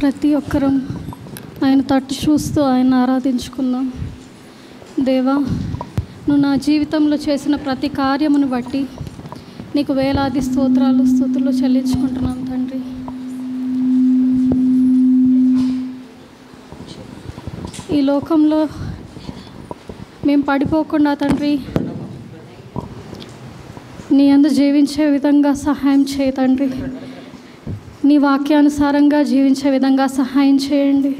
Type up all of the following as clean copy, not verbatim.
ప్రతి ఒక్కరం ఆయన తట్టు చూస్తూ ఆయన ఆరాధించుకుందాం. దేవా, నువ్వు నా జీవితంలో చేసిన ప్రతి కార్యమును బట్టి నీకు వేలాది స్తోత్రాలు స్తుతులు చెల్లించుకుంటున్నాను తండ్రి. ఈ లోకంలో మేము పడిపోకుండా తండ్రి నీ యందు జీవించే విధంగా సహాయం చేయ తండ్రి. నీ వాక్యానుసారంగా జీవించే విధంగా సహాయం చేయండి.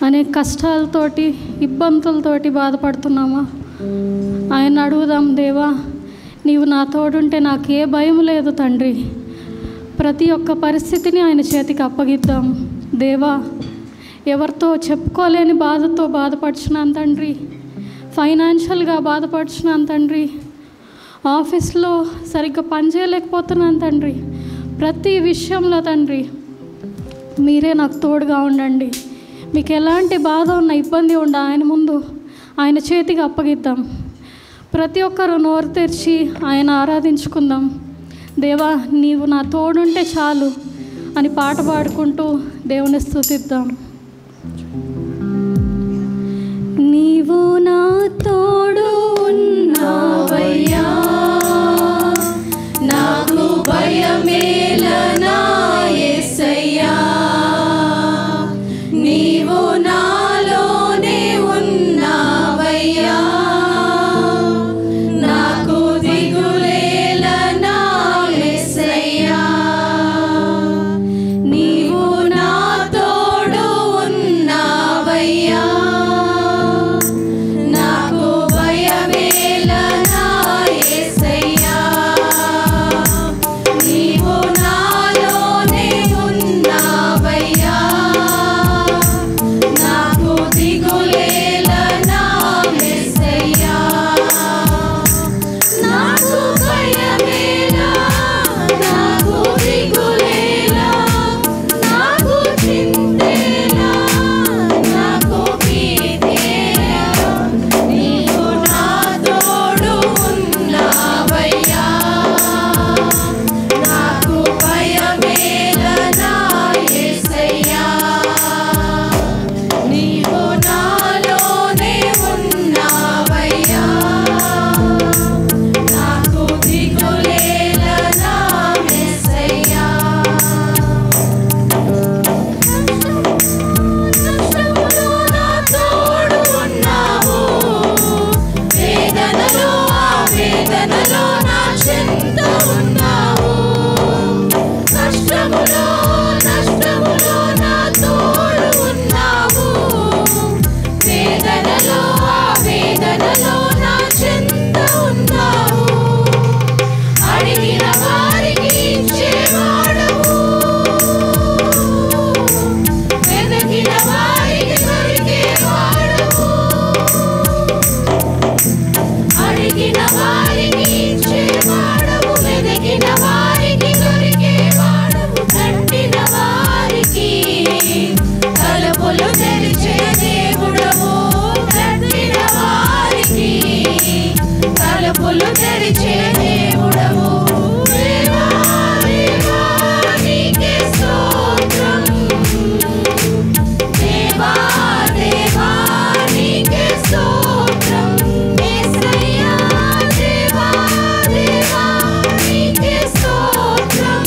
అనేక కష్టాలతోటి ఇబ్బందులతోటి బాధపడుతున్నామా? ఆయన అడుగుదాం, దేవా నీవు నా తోడుంటే నాకు ఏ భయం లేదు తండ్రి. ప్రతి ఒక్క పరిస్థితిని ఆయన చేతికి అప్పగిద్దాం. దేవా, ఎవరితో చెప్పుకోలేని బాధతో బాధపడుచున్నాను తండ్రి. ఫైనాన్షియల్గా బాధపడుచున్నాను తండ్రి. ఆఫీస్లో సరిగ్గా పనిచేయలేకపోతున్నాను తండ్రి. ప్రతి విషయంలో తండ్రి మీరే నాకు తోడుగా ఉండండి. మీకు ఎలాంటి బాధ ఉన్న ఇబ్బంది ఉండ ఆయన ముందు ఆయన చేతికి అప్పగిద్దాం. ప్రతి ఒక్కరూ నోరు తెరిచి ఆయన ఆరాధించుకుందాం. దేవా, నీవు నా తోడుంటే చాలు అని పాట పాడుకుంటూ దేవుని స్తుతిద్దాం. నీవు నా తోడు ఉన్నావయ్యా, నాకు భయమేలనా యేసయ్యా. నీవు నాలోనే ఉన్నావయ్యా, నాకు దిగులేలనా యేసయ్యా. నీవు నా తోడు ఉన్నావయ్యా, నాకు భయమేలనా యేసయ్యా. నీవు నాలోనే ఉన్నావయ్యా, నాకు దిగులేలనా యేసయ్యా. నాకు భయమేలా, నాకు దిగులేలా, నాకు చింతేలా, నాకు భీతేలా. నీవు నా తోడు ఉన్నావయ్యా, నాకు భయమేలనా యేసయ్యా. నీవు నాలోనే ఉన్నావయ్యా, నాకు దిగులేలనా యేసయ్యా. కష్టములో నా తోడు ఉన్నావు, వేదనలో వేదనలో నా చెంత ఉన్నావు. కష్టములో నష్టములో నా తోడు ఉన్నావు, వేదనలో వేదనలో నా చెంత ఉన్నావు. అడిగిన వారికి ఇచ్చేవాడవు, వెతికిన వారికి దొరికేవాడవు. అడిగిన వారికి ఇచ్చేవాడవు, వెతికిన వారికి దొరికేవాడవు. తట్టిన వారికి తలుపులు తెరిచే దేవుడవు, తట్టిన వారికి తలుపులు తెరిచే దేవుడవు. దేవా, దేవా నీకే స్తోత్రం. దేవా, దేవా నీకే స్తోత్రం. యేసయ్యా, దేవా, దేవా నీకే స్తోత్రం.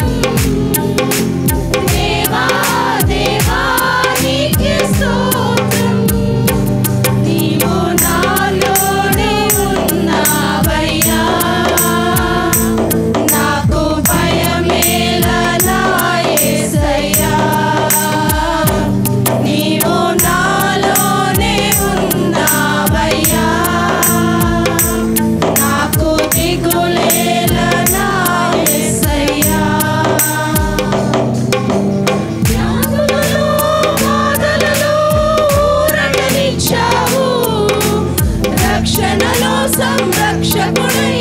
దేవా, దేవా నీకే స్తోత్రం. నీవు నాలోనే ఉన్నావయ్యా, నాకు భయమేలనా యేసయ్యా. నీవు నాలోనే ఉన్నావయ్యా, నాకు దిగులేలనా యేసయ్యా. వ్యాధులలో బాధలలో ఊరటనిచ్చావు, రక్షణలో సంరక్షకుడై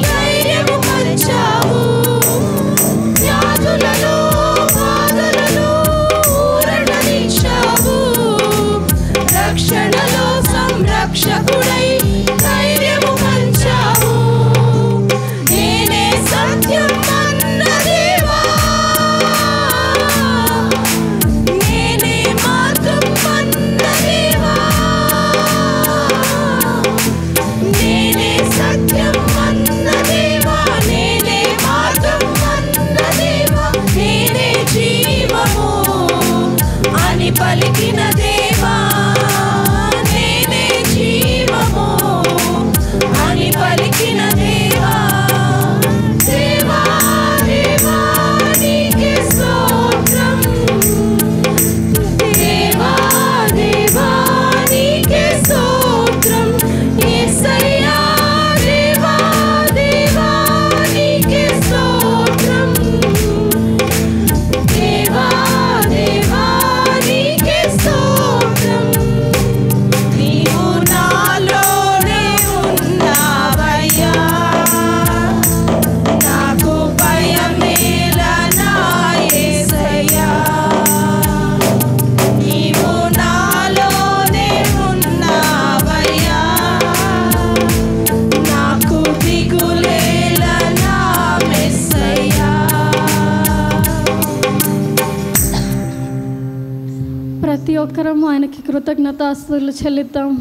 ధైర్యము పంచావు. వ్యాధులలో బాధలలో ఊరటనిచ్చావు, రక్షణలో సంరక్షకుడై ధైర్యము పంచావు. నేనే సత్యం అన్న దేవా, పలికిన దేవా నేనే జీవము అని పలికిన దేవా దేవా దేవా నీకే స్తోత్రం దేవా దేవా నీకే స్తోత్రం యేసయ్యా దేవా దేవా నీకే స్తోత్రం దేవా దేవా నీకే స్తోత్రం నీవు నాలోనే ఉన్నావయ్యా నాకు భయమేలా నా యేసయ్యా నీవు నాలోనే ఉన్నావయ్యా నాకు దిగులేలా నా మెస్సయ్యా ప్రతి ఒక్కరము ఆయనకి కృతజ్ఞతాస్తుతులు చెల్లిద్దాం.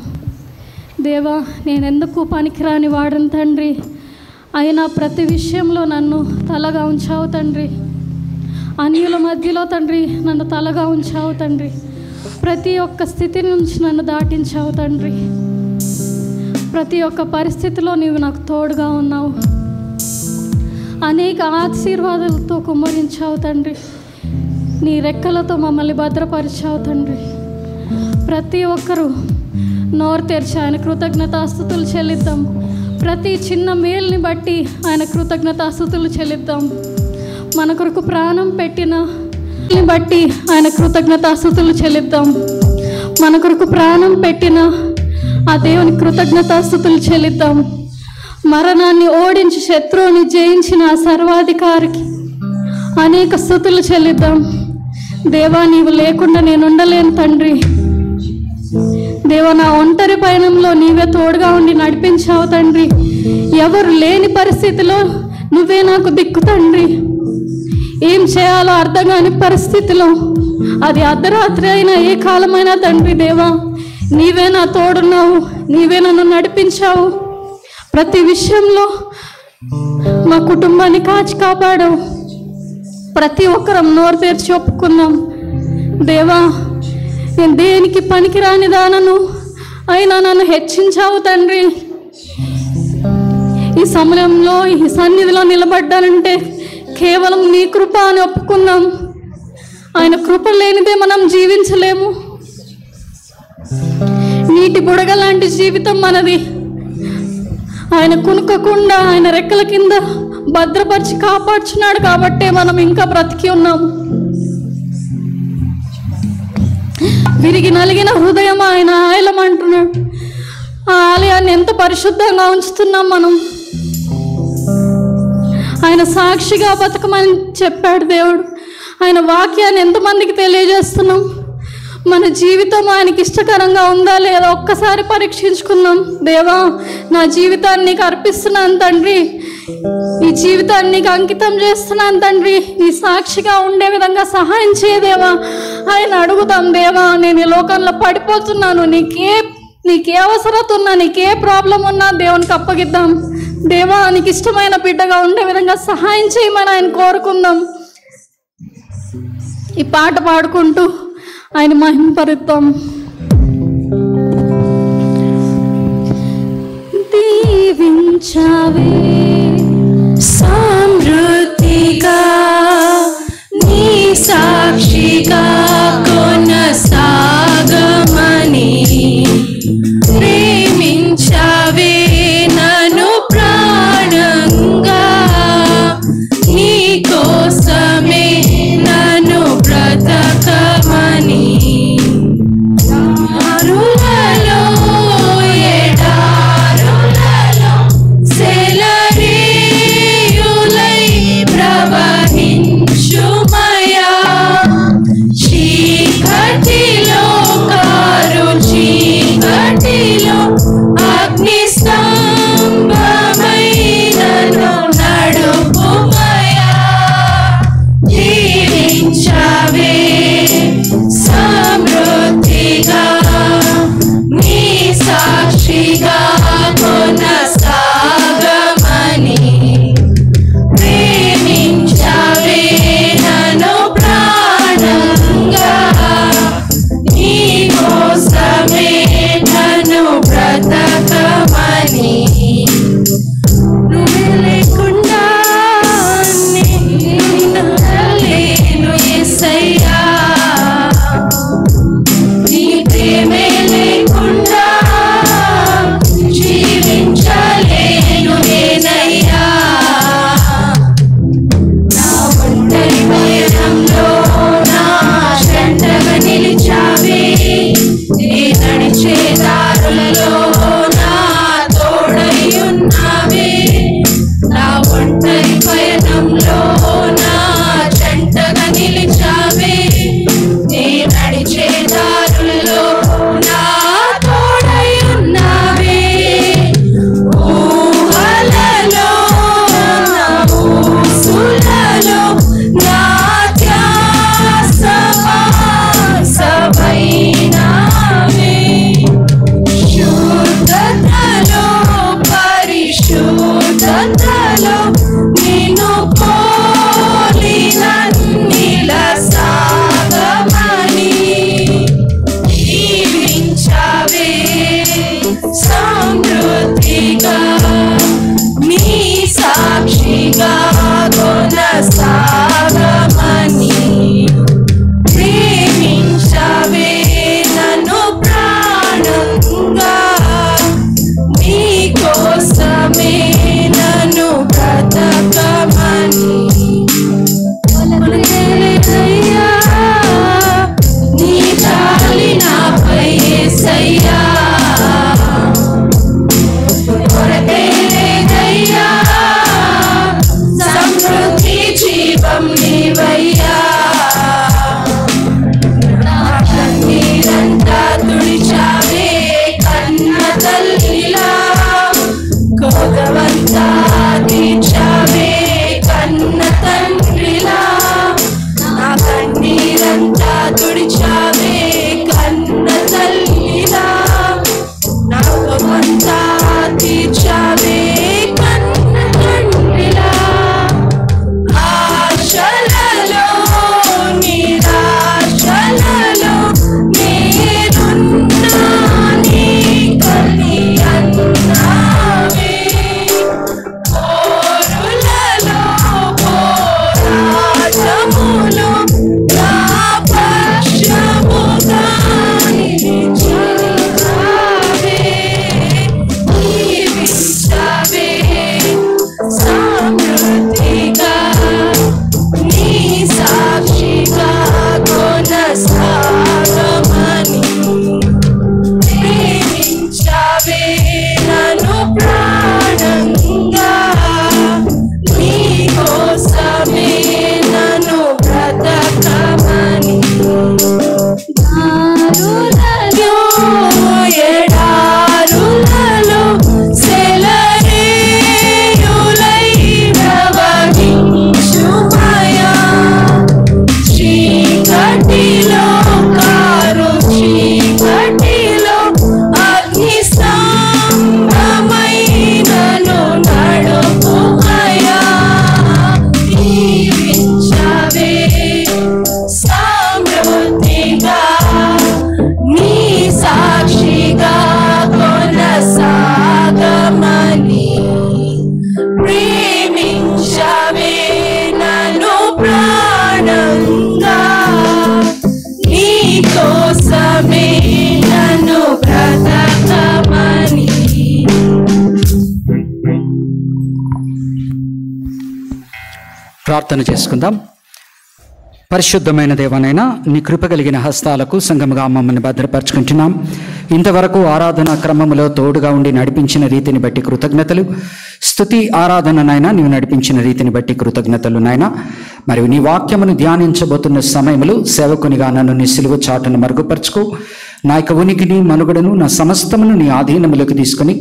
దేవా, నేనెందుకు పనికిరాని వాడను తండ్రి, అయినా ప్రతి విషయంలో నన్ను తలగా ఉంచావు తండ్రి. అన్యుల మధ్యలో తండ్రి నన్ను తలగా ఉంచావు తండ్రి. ప్రతి ఒక్క స్థితి నుంచి నన్ను దాటించావు తండ్రి. ప్రతి ఒక్క పరిస్థితిలో నీవు నాకు తోడుగా ఉన్నావు. అనేక ఆశీర్వాదాలతో కుమ్మరించావు తండ్రి. నీ రెక్కలతో మమ్మల్ని భద్రపరిచావు తండ్రి. ప్రతి ఒక్కరూ నోరు తెరిచి ఆయన కృతజ్ఞతాస్తుతులు చెల్లిద్దాం. ప్రతి చిన్న మేలుని బట్టి ఆయన కృతజ్ఞతాస్తుతులు చెల్లిద్దాం. మన కొరకు ప్రాణం పెట్టిన బట్టి ఆయన కృతజ్ఞతాస్తుతులు చెల్లిద్దాం. మన కొరకు ప్రాణం పెట్టిన ఆ దేవుని కృతజ్ఞతాస్తుతులు చెల్లిద్దాం. మరణాన్ని ఓడించి శత్రువుని జయించిన ఆ సర్వాధికారికి అనేక స్తుతులు చెల్లిద్దాం. దేవా, నీవు లేకుండా నేను ఉండలేను తండ్రి. దేవా, నా ఒంటరి పయనంలో నీవే తోడుగా ఉండి నడిపించావు తండ్రి. ఎవరు లేని పరిస్థితిలో నువ్వే నాకు దిక్కు తండ్రి. ఏం చేయాలో అర్థం కాని పరిస్థితిలో, అది అర్ధరాత్రి అయినా ఏ కాలమైనా తండ్రి దేవా, నీవే నా తోడున్నావు, నీవే నన్ను నడిపించావు. ప్రతి విషయంలో మా కుటుంబాన్ని కాచి కాపాడావు. ప్రతి ఒక్కరం నోరు తెరిచి ఒప్పుకున్నాం. దేవా, నేను దేనికి పనికిరాని దానను, అయినా నన్ను హెచ్చించావు తండ్రి. ఈ సమయంలో ఈ సన్నిధిలో నిలబడ్డానంటే కేవలం నీ కృప అని ఒప్పుకున్నాం. ఆయన కృప లేనిదే మనం జీవించలేము. నీటి బుడగ లాంటి జీవితం మనది. ఆయన కునుకకుండా ఆయన రెక్కల కింద భద్రపరిచి కాపాడుచున్నాడు కాబట్టే మనం ఇంకా బ్రతికి ఉన్నాం. విరిగి నలిగిన హృదయం ఆయన ఆలయం అంటున్నాడు. ఆ ఆలయాన్ని ఎంత పరిశుద్ధంగా ఉంచుతున్నాం మనం. ఆయన సాక్షిగా బతకమని చెప్పాడు దేవుడు. ఆయన వాక్యాన్ని ఎంతమందికి తెలియజేస్తున్నాం. మన జీవితం ఆయనకి ఇష్టకరంగా ఉందా లేదా ఒక్కసారి పరీక్షించుకుందాం. దేవా, నా జీవితాన్ని నీకు అర్పిస్తున్నాను తండ్రి. ఈ జీవితాన్ని నీకు అంకితం చేస్తున్నాను తండ్రి. నీ సాక్షిగా ఉండే విధంగా సహాయం చేయదేవా ఆయన అడుగుతాం. దేవా, నేను ఈ లోకంలో పడిపోతున్నాను, నీకే అవసరత ఉన్నా, నీకే ప్రాబ్లం ఉన్నా దేవునికి అప్పగిద్దాం. దేవా, నీకు ఇష్టమైన బిడ్డగా ఉండే విధంగా సహాయం చేయమని ఆయన కోరుకుందాం. ఈ పాట పాడుకుంటూ ఆయన మహింపరుద్దాం. దీవించావే సమృద్ధిగా నీ సాక్షిగా కొనసాగమని ప్రేమించావే నన్ను ప్రాణంగా నీ కోసమే నన్ను బ్రతకమని దారులలో ఎడారులలో సెలరేయులై ప్రవహించుమయా చీకటిలో కారు చీకటిలో అగ్ని స్తంభమై నన్ను నడుపుమయా జీవించవే సమృద్ధిగా నీ సాక్షిగా కొనసాగమని ప్రేమించవే నన్ను ప్రాణంగా తుడిచావే కన్న తల్లిలా నా కోపమంతా తీర్చావే కన్న తండ్రిలా ఆశలలో నిరాశలలో నేనున్నా నీ కలి అన్నావే పోరులలో పోరాటములు నా పక్షముగా నిలిచావే జీవించావే సమృద్ధిగా నీ సాక్షిగా కొనసాగమని ప్రేమించావే నన్ను ప్రాణంగా నీ కోసమే నన్ను బ్రతకమని దారులలో ఎడారులలో సెలయేరులై ప్రవహించుమయా చీకటిలో కారు చీకటిలో అగ్ని స్తంభమైనను నడుపుమయా జీవించవే సమృద్ధిగా నీ సాక్షిగా కొనసాగమని ప్రేమించవే నన్ను ప్రాణంగా నీ కోసమే నన్ను బ్రతకమని ప్రార్థన చేసుకుందాం. పరిశుద్ధమైన దేవనైనా నీ కృప కలిగిన హస్తాలకు సంఘముగా మమ్మల్ని భద్రపరుచుకుంటున్నాం. ఇంతవరకు ఆరాధన క్రమములో తోడుగా ఉండి నడిపించిన రీతిని బట్టి కృతజ్ఞతలు. స్తుతి ఆరాధననైనా నీవు నడిపించిన రీతిని బట్టి కృతజ్ఞతలు నాయనా. మరియు నీ వాక్యమును ధ్యానించబోతున్న సమయంలో సేవకునిగా నన్ను నీ సిలువ చాటును మరుగుపరుచుకో. నా యొక్క ఉనికిని మనుగడను నా సమస్తమును నీ ఆధీనములోకి తీసుకుని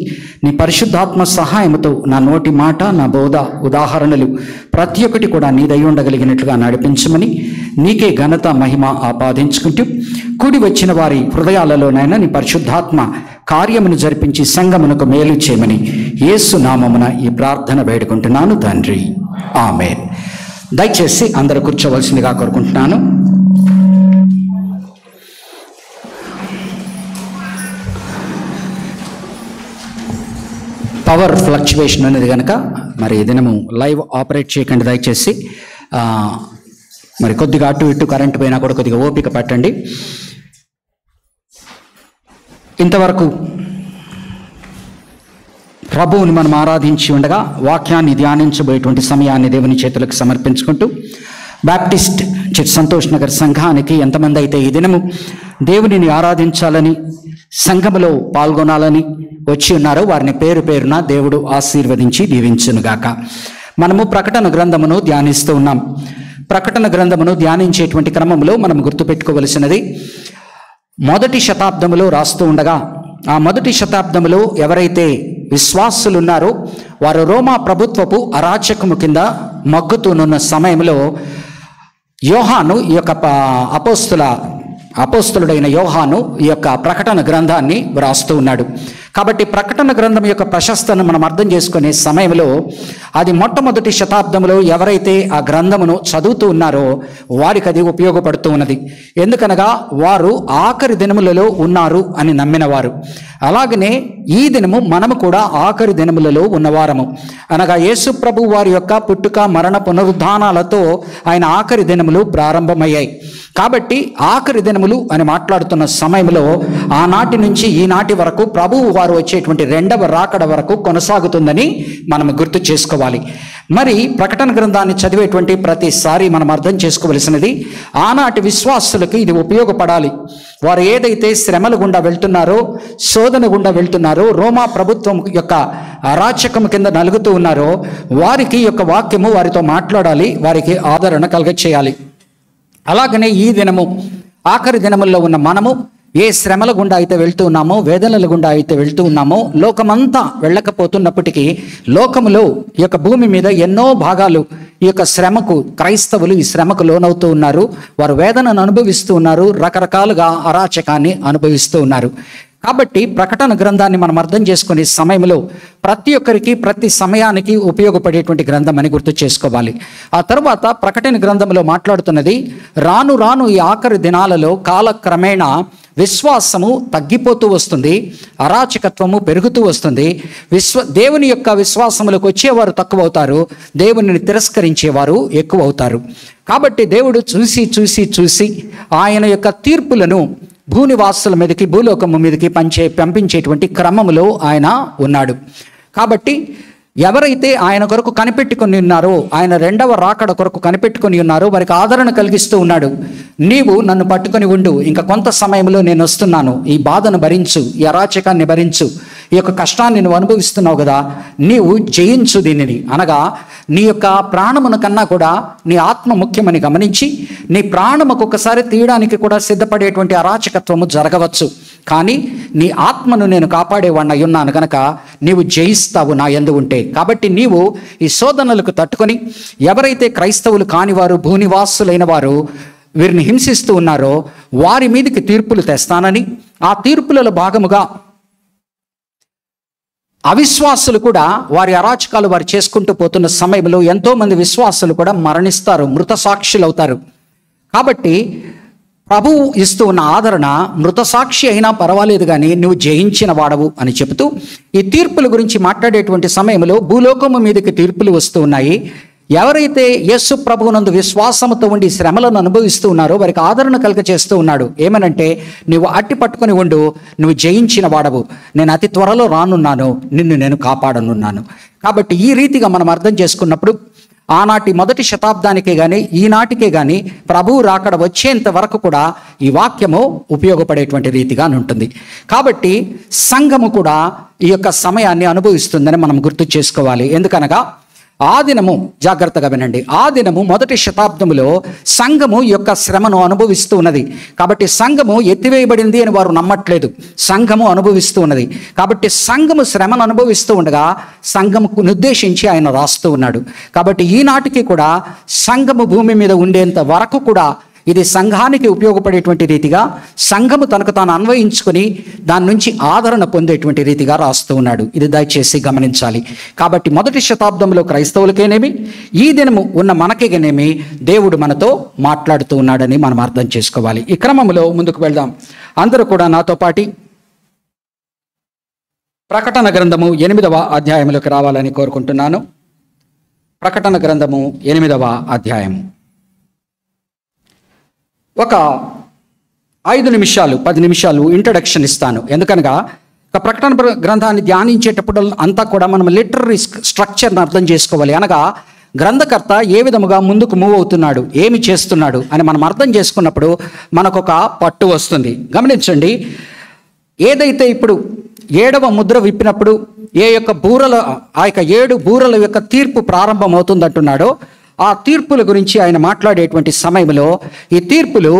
నీ పరిశుద్ధాత్మ సహాయముతో నా నోటి మాట నా బోధ ఉదాహరణలు ప్రతి ఒక్కటి కూడా నీ దయ ఉండగలిగినట్లుగా నడిపించమని నీకే ఘనత మహిమ ఆపాదించుకుంటూ కూడి వచ్చిన వారి హృదయాలలోనైనా నీ పరిశుద్ధాత్మ కార్యమును జరిపించి సంఘమునకు మేలు చేయమని యేసు నామమున ఈ ప్రార్థన వేడుకుంటున్నాను తండ్రి, ఆమేన్. దయచేసి అందరూ కూర్చోవలసిందిగా కోరుకుంటున్నాను. పవర్ ఫ్లక్చువేషన్ అనేది కనుక మరి దినము లైవ్ ఆపరేట్ చేయకండి దయచేసి. మరి కొద్దిగా అటు ఇటు కరెంటు పోయినా కూడా కొద్దిగా ఓపిక పట్టండి. ఇంతవరకు ప్రభువుని మనం ఆరాధించి ఉండగా వాక్యాన్ని ధ్యానించబోయేటువంటి సమయాన్ని దేవుని చేతులకు సమర్పించుకుంటూ బ్యాప్టిస్ట్ చర్చ్ సంతోష్ నగర్ సంఘానికి ఎంతమంది అయితే ఈ దినము దేవునిని ఆరాధించాలని సంఘములో పాల్గొనాలని వచ్చి ఉన్నారో వారిని పేరు పేరున దేవుడు ఆశీర్వదించి దీవించునుగాక. మనము ప్రకటన గ్రంథమును ధ్యానిస్తూ ఉన్నాం. ప్రకటన గ్రంథమును ధ్యానించేటువంటి క్రమంలో మనం గుర్తుపెట్టుకోవలసినది, మొదటి శతాబ్దములో రాస్తూ ఉండగా ఆ మొదటి శతాబ్దములో ఎవరైతే విశ్వాసులు ఉన్నారో వారు రోమా ప్రభుత్వపు అరాచకము కింద మగ్గుతూనున్న సమయంలో యోహాను ఈ యొక్క అపోస్తులుడైన యోహాను ఈ యొక్క ప్రకటన గ్రంథాన్ని వ్రాస్తూ ఉన్నాడు. కాబట్టి ప్రకటన గ్రంథం యొక్క ప్రశస్తను మనం అర్థం చేసుకునే సమయంలో అది మొట్టమొదటి శతాబ్దంలో ఎవరైతే ఆ గ్రంథమును చదువుతూ ఉన్నారో వారికి అది ఉపయోగపడుతూ ఉన్నది. ఎందుకనగా వారు ఆఖరి దినములలో ఉన్నారు అని నమ్మినవారు. అలాగనే ఈ దినము మనము కూడా ఆఖరి దినములలో ఉన్నవారము. అనగా యేసు ప్రభు వారి యొక్క పుట్టుక మరణ పునరుద్ధానాలతో ఆయన ఆఖరి దినములు ప్రారంభమయ్యాయి. కాబట్టి ఆఖరి దినములు అని మాట్లాడుతున్న సమయంలో ఆనాటి నుంచి ఈనాటి వరకు ప్రభువు వారు వచ్చేటువంటి రెండవ రాకడ వరకు కొనసాగుతుందని మనం గుర్తు చేసుకోవాలి. మరి ప్రకటన గ్రంథాన్ని చదివేటువంటి ప్రతిసారి మనం అర్థం చేసుకోవలసినది, ఆనాటి విశ్వాసులకు ఇది ఉపయోగపడాలి. వారు ఏదైతే శ్రమల గుండా వెళ్తున్నారో, శోధన గుండా వెళ్తున్నారో, రోమా ప్రభుత్వం యొక్క అరాచకం కింద నలుగుతూ ఉన్నారో వారికి యొక్క వాక్యము వారితో మాట్లాడాలి, వారికి ఆదరణ కలగచేయాలి. అలాగనే ఈ దినము ఆఖరి దినముల్లో ఉన్న మనము ఏ శ్రమల గుండా అయితే వెళ్తూ ఉన్నామో, వేదనల గుండా అయితే వెళ్తూ ఉన్నామో, లోకమంతా వెళ్ళకపోతున్నప్పటికీ లోకములో ఈ యొక్క భూమి మీద ఎన్నో భాగాలు ఈ యొక్క శ్రమకు, క్రైస్తవులు ఈ శ్రమకు లోనవుతూ ఉన్నారు. వారు వేదనను అనుభవిస్తూ ఉన్నారు, రకరకాలుగా అరాచకాన్ని అనుభవిస్తూ ఉన్నారు. కాబట్టి ప్రకటన గ్రంథాన్ని మనం అర్థం చేసుకునే సమయంలో ప్రతి ఒక్కరికి ప్రతి సమయానికి ఉపయోగపడేటువంటి గ్రంథం అని గుర్తు చేసుకోవాలి. ఆ తర్వాత ప్రకటన గ్రంథంలో మాట్లాడుతున్నది, రాను రాను ఈ ఆఖరి దినాలలో కాలక్రమేణా విశ్వాసము తగ్గిపోతూ వస్తుంది, అరాచకత్వము పెరుగుతూ వస్తుంది. దేవుని యొక్క విశ్వాసములకు వచ్చేవారు తక్కువ అవుతారు, దేవునిని తిరస్కరించేవారు ఎక్కువ అవుతారు. కాబట్టి దేవుడు చూసి చూసి చూసి ఆయన యొక్క తీర్పులను భూనివాసుల మీదకి, భూలోకము మీదకి పంపించేటువంటి క్రమములో ఆయన ఉన్నాడు. కాబట్టి ఎవరైతే ఆయన కొరకు కనిపెట్టుకుని ఉన్నారో, ఆయన రెండవ రాకడ కొరకు కనిపెట్టుకుని ఉన్నారో వారికి ఆదరణ కలిగిస్తూ ఉన్నాడు. నీవు నన్ను పట్టుకొని ఉండు, ఇంకా కొంత సమయంలో నేను వస్తున్నాను, ఈ బాధను భరించు, ఈ అరాచకాన్ని భరించు, ఈ యొక్క కష్టాన్ని నువ్వు అనుభవిస్తున్నావు కదా, నీవు జయించు దీనిని. అనగా నీ యొక్క ప్రాణమున కన్నా కూడా నీ ఆత్మ ముఖ్యమని గమనించి నీ ప్రాణముకు ఒకసారి తీయడానికి కూడా సిద్ధపడేటువంటి అరాచకత్వము జరగవచ్చు, కానీ నీ ఆత్మను నేను కాపాడేవాడిని అయ్యున్నాను కనుక నీవు జయిస్తావు నా యందు ఉంటే. కాబట్టి నీవు ఈ శోధనలకు తట్టుకొని, ఎవరైతే క్రైస్తవులు కానివారు, భూనివాసులైన వారు వీరిని హింసిస్తూ ఉన్నారో వారి మీదకి తీర్పులు తెస్తానని, ఆ తీర్పులలో భాగముగా అవిశ్వాసులు కూడా వారి అరాచకాలు వారు చేసుకుంటూ పోతున్న సమయంలో ఎంతోమంది విశ్వాసులు కూడా మరణిస్తారు, మృత సాక్షులు అవుతారు. కాబట్టి ప్రభువు ఇస్తూ ఉన్న ఆదరణ, మృత సాక్షి అయినా పర్వాలేదు కానీ నువ్వు జయించిన వాడవు అని చెబుతూ ఈ తీర్పుల గురించి మాట్లాడేటువంటి సమయంలో భూలోకము మీదకి తీర్పులు వస్తూ ఉన్నాయి. ఎవరైతే యేసు ప్రభువునందు విశ్వాసముతో ఉండి శ్రమలను అనుభవిస్తూ ఉన్నారో వారికి ఆదరణ కలుగ చేస్తూ ఉన్నాడు. ఏమనంటే, నువ్వు అట్టి పట్టుకొని ఉండు, నువ్వు జయించిన వాడవు, నేను అతి త్వరలో రానున్నాను, నిన్ను నేను కాపాడనున్నాను. కాబట్టి ఈ రీతిగా మనం అర్థం చేసుకున్నప్పుడు ఆనాటి మొదటి శతాబ్దానికే కానీ ఈనాటికే కానీ ప్రభువు రాకడ వచ్చేంత వరకు కూడా ఈ వాక్యము ఉపయోగపడేటువంటి రీతిగా ఉంటుంది. కాబట్టి సంఘము కూడా ఈ యొక్క సమయాన్ని అనుభవిస్తుందని మనం గుర్తు చేసుకోవాలి. ఎందుకనగా ఆ దినము, జాగ్రత్తగా వినండి, ఆ దినము మొదటి శతాబ్దములో సంఘము యొక్క శ్రమను అనుభవిస్తూ ఉన్నది. కాబట్టి సంఘము ఎత్తివేయబడింది అని వారు నమ్మట్లేదు, సంఘము అనుభవిస్తూ ఉన్నది. కాబట్టి సంఘము శ్రమను అనుభవిస్తూ ఉండగా సంఘముకు నిర్దేశించి ఆయన రాస్తూ ఉన్నాడు. కాబట్టి ఈనాటికి కూడా సంఘము భూమి మీద ఉండేంత వరకు కూడా ఇది సంఘానికి ఉపయోగపడేటువంటి రీతిగా, సంఘము తనకు తాను అన్వయించుకొని దాని నుంచి ఆదరణ పొందేటువంటి రీతిగా రాస్తూ ఉన్నాడు. ఇది దయచేసి గమనించాలి. కాబట్టి మొదటి శతాబ్దంలో క్రైస్తవులకేనేమి, ఈ దినము ఉన్న మనకేనేమి దేవుడు మనతో మాట్లాడుతూ ఉన్నాడని మనం అర్థం చేసుకోవాలి. ఈ క్రమంలో ముందుకు వెళ్దాం. అందరూ కూడా నాతో పాటి ప్రకటన గ్రంథము 8వ అధ్యాయంలోకి రావాలని కోరుకుంటున్నాను. ప్రకటన గ్రంథము 8వ అధ్యాయం. ఒక 5 నిమిషాలు 10 నిమిషాలు ఇంట్రడక్షన్ ఇస్తాను. ఎందుకనగా ఒక ప్రకటన గ్రంథాన్ని ధ్యానించేటప్పుడు అంతా కూడా మనం లిటరరీ స్ట్రక్చర్ని అర్థం చేసుకోవాలి. అనగా గ్రంథకర్త ఏ విధముగా ముందుకు మూవ్ అవుతున్నాడు, ఏమి చేస్తున్నాడు అని మనం అర్థం చేసుకున్నప్పుడు మనకు ఒక పట్టు వస్తుంది. గమనించండి, ఏదైతే ఇప్పుడు 7వ ముద్ర విప్పినప్పుడు ఆ యొక్క 7 బూరల యొక్క తీర్పు ప్రారంభమవుతుందంటున్నాడో ఆ తీర్పుల గురించి ఆయన మాట్లాడేటువంటి సమయంలో ఈ తీర్పులు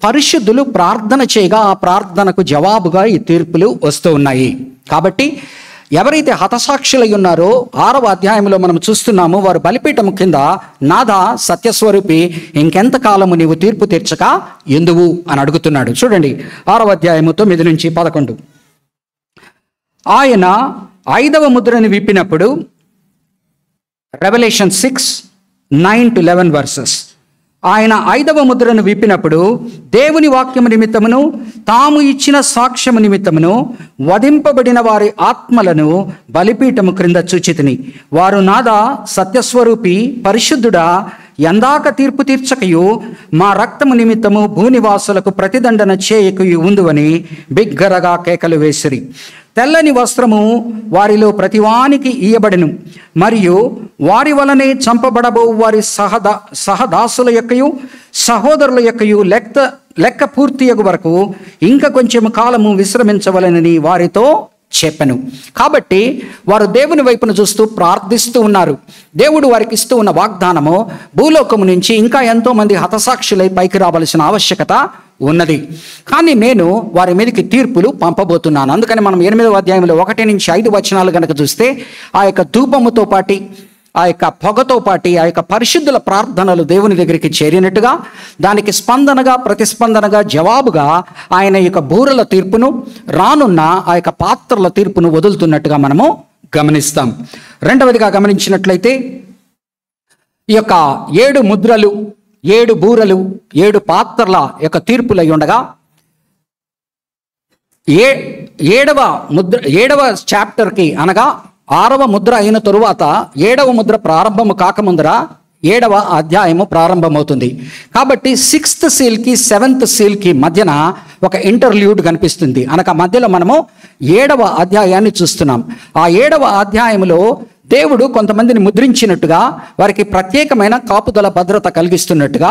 పరిశుద్ధులు ప్రార్థన చేయగా ఆ ప్రార్థనకు జవాబుగా ఈ తీర్పులు వస్తూ ఉన్నాయి. కాబట్టి ఎవరైతే హతసాక్షులై ఉన్నారో 6వ అధ్యాయంలో మనం చూస్తున్నాము, వారు బలిపీఠము కింద నాదా సత్యస్వరూపి ఇంకెంతకాలము నీవు తీర్పు తీర్చక ఎందువు అని అడుగుతున్నాడు. చూడండి 6వ అధ్యాయము 9 నుంచి 11. ఆయన 5వ ముద్రని విప్పినప్పుడు, రెవల్యూషన్ 6:9 to 11 verses. ఆయన 5వ ముద్రను విప్పినప్పుడు దేవుని వాక్యము నిమిత్తమును తాము ఇచ్చిన సాక్ష్యము నిమిత్తమును వధింపబడిన వారి ఆత్మలను బలిపీఠము క్రింద చూచితిని. వారు నాదా సత్యస్వరూపి పరిశుద్ధుడా, ఎందాక తీర్పు తీర్చకయు మా రక్తము నిమిత్తము భూనివాసులకు ప్రతిదండన చేయకయు ఉందువని బిగ్గరగా కేకలు వేసిరి. తెల్లని వస్త్రము వారిలో ప్రతివానికి ఇయ్యబడెను, మరియు వారి వలనే చంపబడబో వారి సహదాసుల యొక్కయు సహోదరుల యొక్కయు లెక్క పూర్తియగు వరకు ఇంకా కొంచెం కాలము విశ్రమించవలనని వారితో చెప్పెను. కాబట్టి వారు దేవుని వైపును చూస్తూ ప్రార్థిస్తూ ఉన్నారు. దేవుడు వారికి ఇస్తూ ఉన్న వాగ్దానము భూలోకము నుంచి ఇంకా ఎంతోమంది హతసాక్షులై పైకి రావాల్సిన ఆవశ్యకత ఉన్నది. కానీ నేను వారి మీదకి తీర్పులు పంపబోతున్నాను. అందుకని మనం 8వ అధ్యాయంలో 1 నుంచి 5 వచనాలు కనుక చూస్తే ఆ యొక్క ధూపముతో పాటి ఆ యొక్క పొగతో పాటి ఆ యొక్క పరిశుద్ధుల ప్రార్థనలు దేవుని దగ్గరికి చేరినట్టుగా దానికి స్పందనగా ప్రతిస్పందనగా జవాబుగా ఆయన యొక్క బూరల తీర్పును రానున్న ఆ యొక్క పాత్రల తీర్పును వదులుతున్నట్టుగా మనము గమనిస్తాం. రెండవదిగా గమనించినట్లయితే ఈ యొక్క 7 ముద్రలు 7 బూరలు 7 పాత్రల యొక్క తీర్పులై ఉండగా 7వ చాప్టర్కి అనగా 6వ ముద్ర అయిన తరువాత 7వ ముద్ర ప్రారంభము కాకముందర 7వ అధ్యాయము ప్రారంభమవుతుంది. కాబట్టి 6th సీల్కి 7th సీల్కి మధ్యన ఒక ఇంటర్ల్యూడ్ కనిపిస్తుంది. అనగా మధ్యలో మనము 7వ అధ్యాయాన్ని చూస్తున్నాం. ఆ 7వ అధ్యాయంలో దేవుడు కొంతమందిని ముద్రించినట్టుగా వారికి ప్రత్యేకమైన కాపుదల భద్రత కలిగిస్తున్నట్టుగా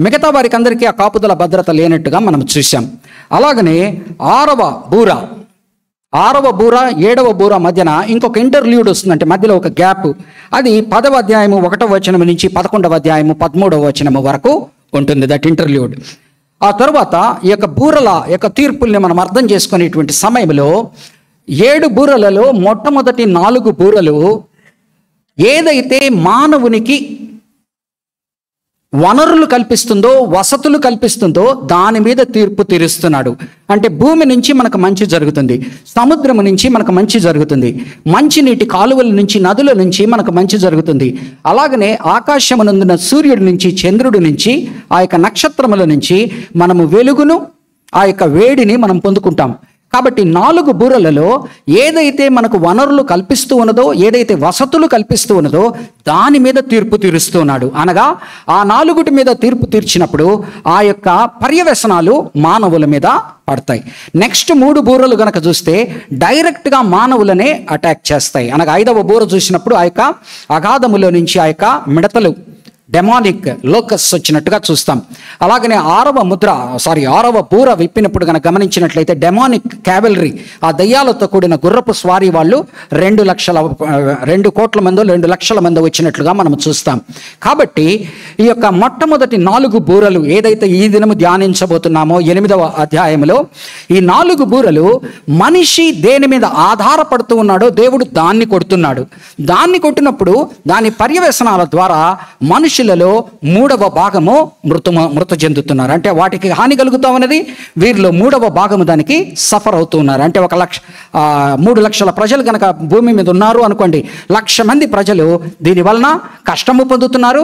మిగతా వారికి అందరికీ ఆ కాపుదల భద్రత లేనట్టుగా మనం చూసాం. అలాగనే 6వ బూర 7వ బూర మధ్యన ఇంకొక ఇంటర్ల్యూడ్ వస్తుందంటే మధ్యలో ఒక గ్యాప్. అది 10వ అధ్యాయము 1వ వచనం నుంచి 11వ అధ్యాయము 13వ వచనము వరకు ఉంటుంది దట్ ఇంటర్ల్యూడ్. ఆ తర్వాత ఈ యొక్క బూరల యొక్క తీర్పుల్ని మనం అర్థం చేసుకునేటువంటి సమయంలో 7 బూరలలో మొట్టమొదటి 4 బూరలు ఏదైతే మానవునికి వనరులు కల్పిస్తుందో వసతులు కల్పిస్తుందో దాని మీద తీర్పు తీరుస్తున్నాడు. అంటే భూమి నుంచి మనకు మంచి జరుగుతుంది, సముద్రము నుంచి మనకు మంచి జరుగుతుంది, మంచినీటి కాలువల నుంచి నదుల నుంచి మనకు మంచి జరుగుతుంది. అలాగనే ఆకాశమునందున సూర్యుడి నుంచి చంద్రుడి నుంచి ఆ యొక్క నక్షత్రముల నుంచి మనము వెలుగును ఆ యొక్క వేడిని మనం పొందుకుంటాం. కాబట్టి 4 బూరలలో ఏదైతే మనకు వనరులు కల్పిస్తూ ఉన్నదో ఏదైతే వసతులు కల్పిస్తూ ఉన్నదో దాని మీద తీర్పు తీరుస్తూ ఉన్నాడు. అనగా ఆ 4 మీద తీర్పు తీర్చినప్పుడు ఆ యొక్క పర్యవసనాలు మానవుల మీద పడతాయి. నెక్స్ట్ 3 బూరలు గనక చూస్తే డైరెక్ట్గా మానవులనే అటాక్ చేస్తాయి. అనగా 5వ బూర చూసినప్పుడు ఆ యొక్క అగాధములో నుంచి ఆ యొక్క మిడతలు డెమానిక్ లోకస్ వచ్చినట్టుగా చూస్తాం. అలాగనే 6వ బూర విప్పినప్పుడు కనుక గమనించినట్లయితే డెమానిక్ క్యావెలరీ ఆ దయ్యాలతో కూడిన గుర్రపు స్వారీ వాళ్ళు 2 కోట్ల మందో 2 లక్షల మందో వచ్చినట్లుగా మనం చూస్తాం. కాబట్టి ఈ యొక్క మొట్టమొదటి 4 బూరలు ఏదైతే ఈ దినము ధ్యానించబోతున్నామో 8వ అధ్యాయంలో ఈ 4 బూరలు మనిషి దేని మీద ఆధారపడుతూ ఉన్నాడో దేవుడు దాన్ని కొడుతున్నాడు. దాన్ని కొట్టినప్పుడు దాని పర్యవసనాల ద్వారా మనుషులలో 3వ భాగము మృత చెందుతున్నారు. అంటే వాటికి హాని కలుగుతా ఉన్నది. వీరిలో 3వ భాగము దానికి సఫర్ అవుతూ ఉన్నారు. అంటే 3 లక్షల ప్రజలు కనుక భూమి మీద ఉన్నారు అనుకోండి, 1,00,000 మంది ప్రజలు దీని వలన కష్టము పొందుతున్నారు.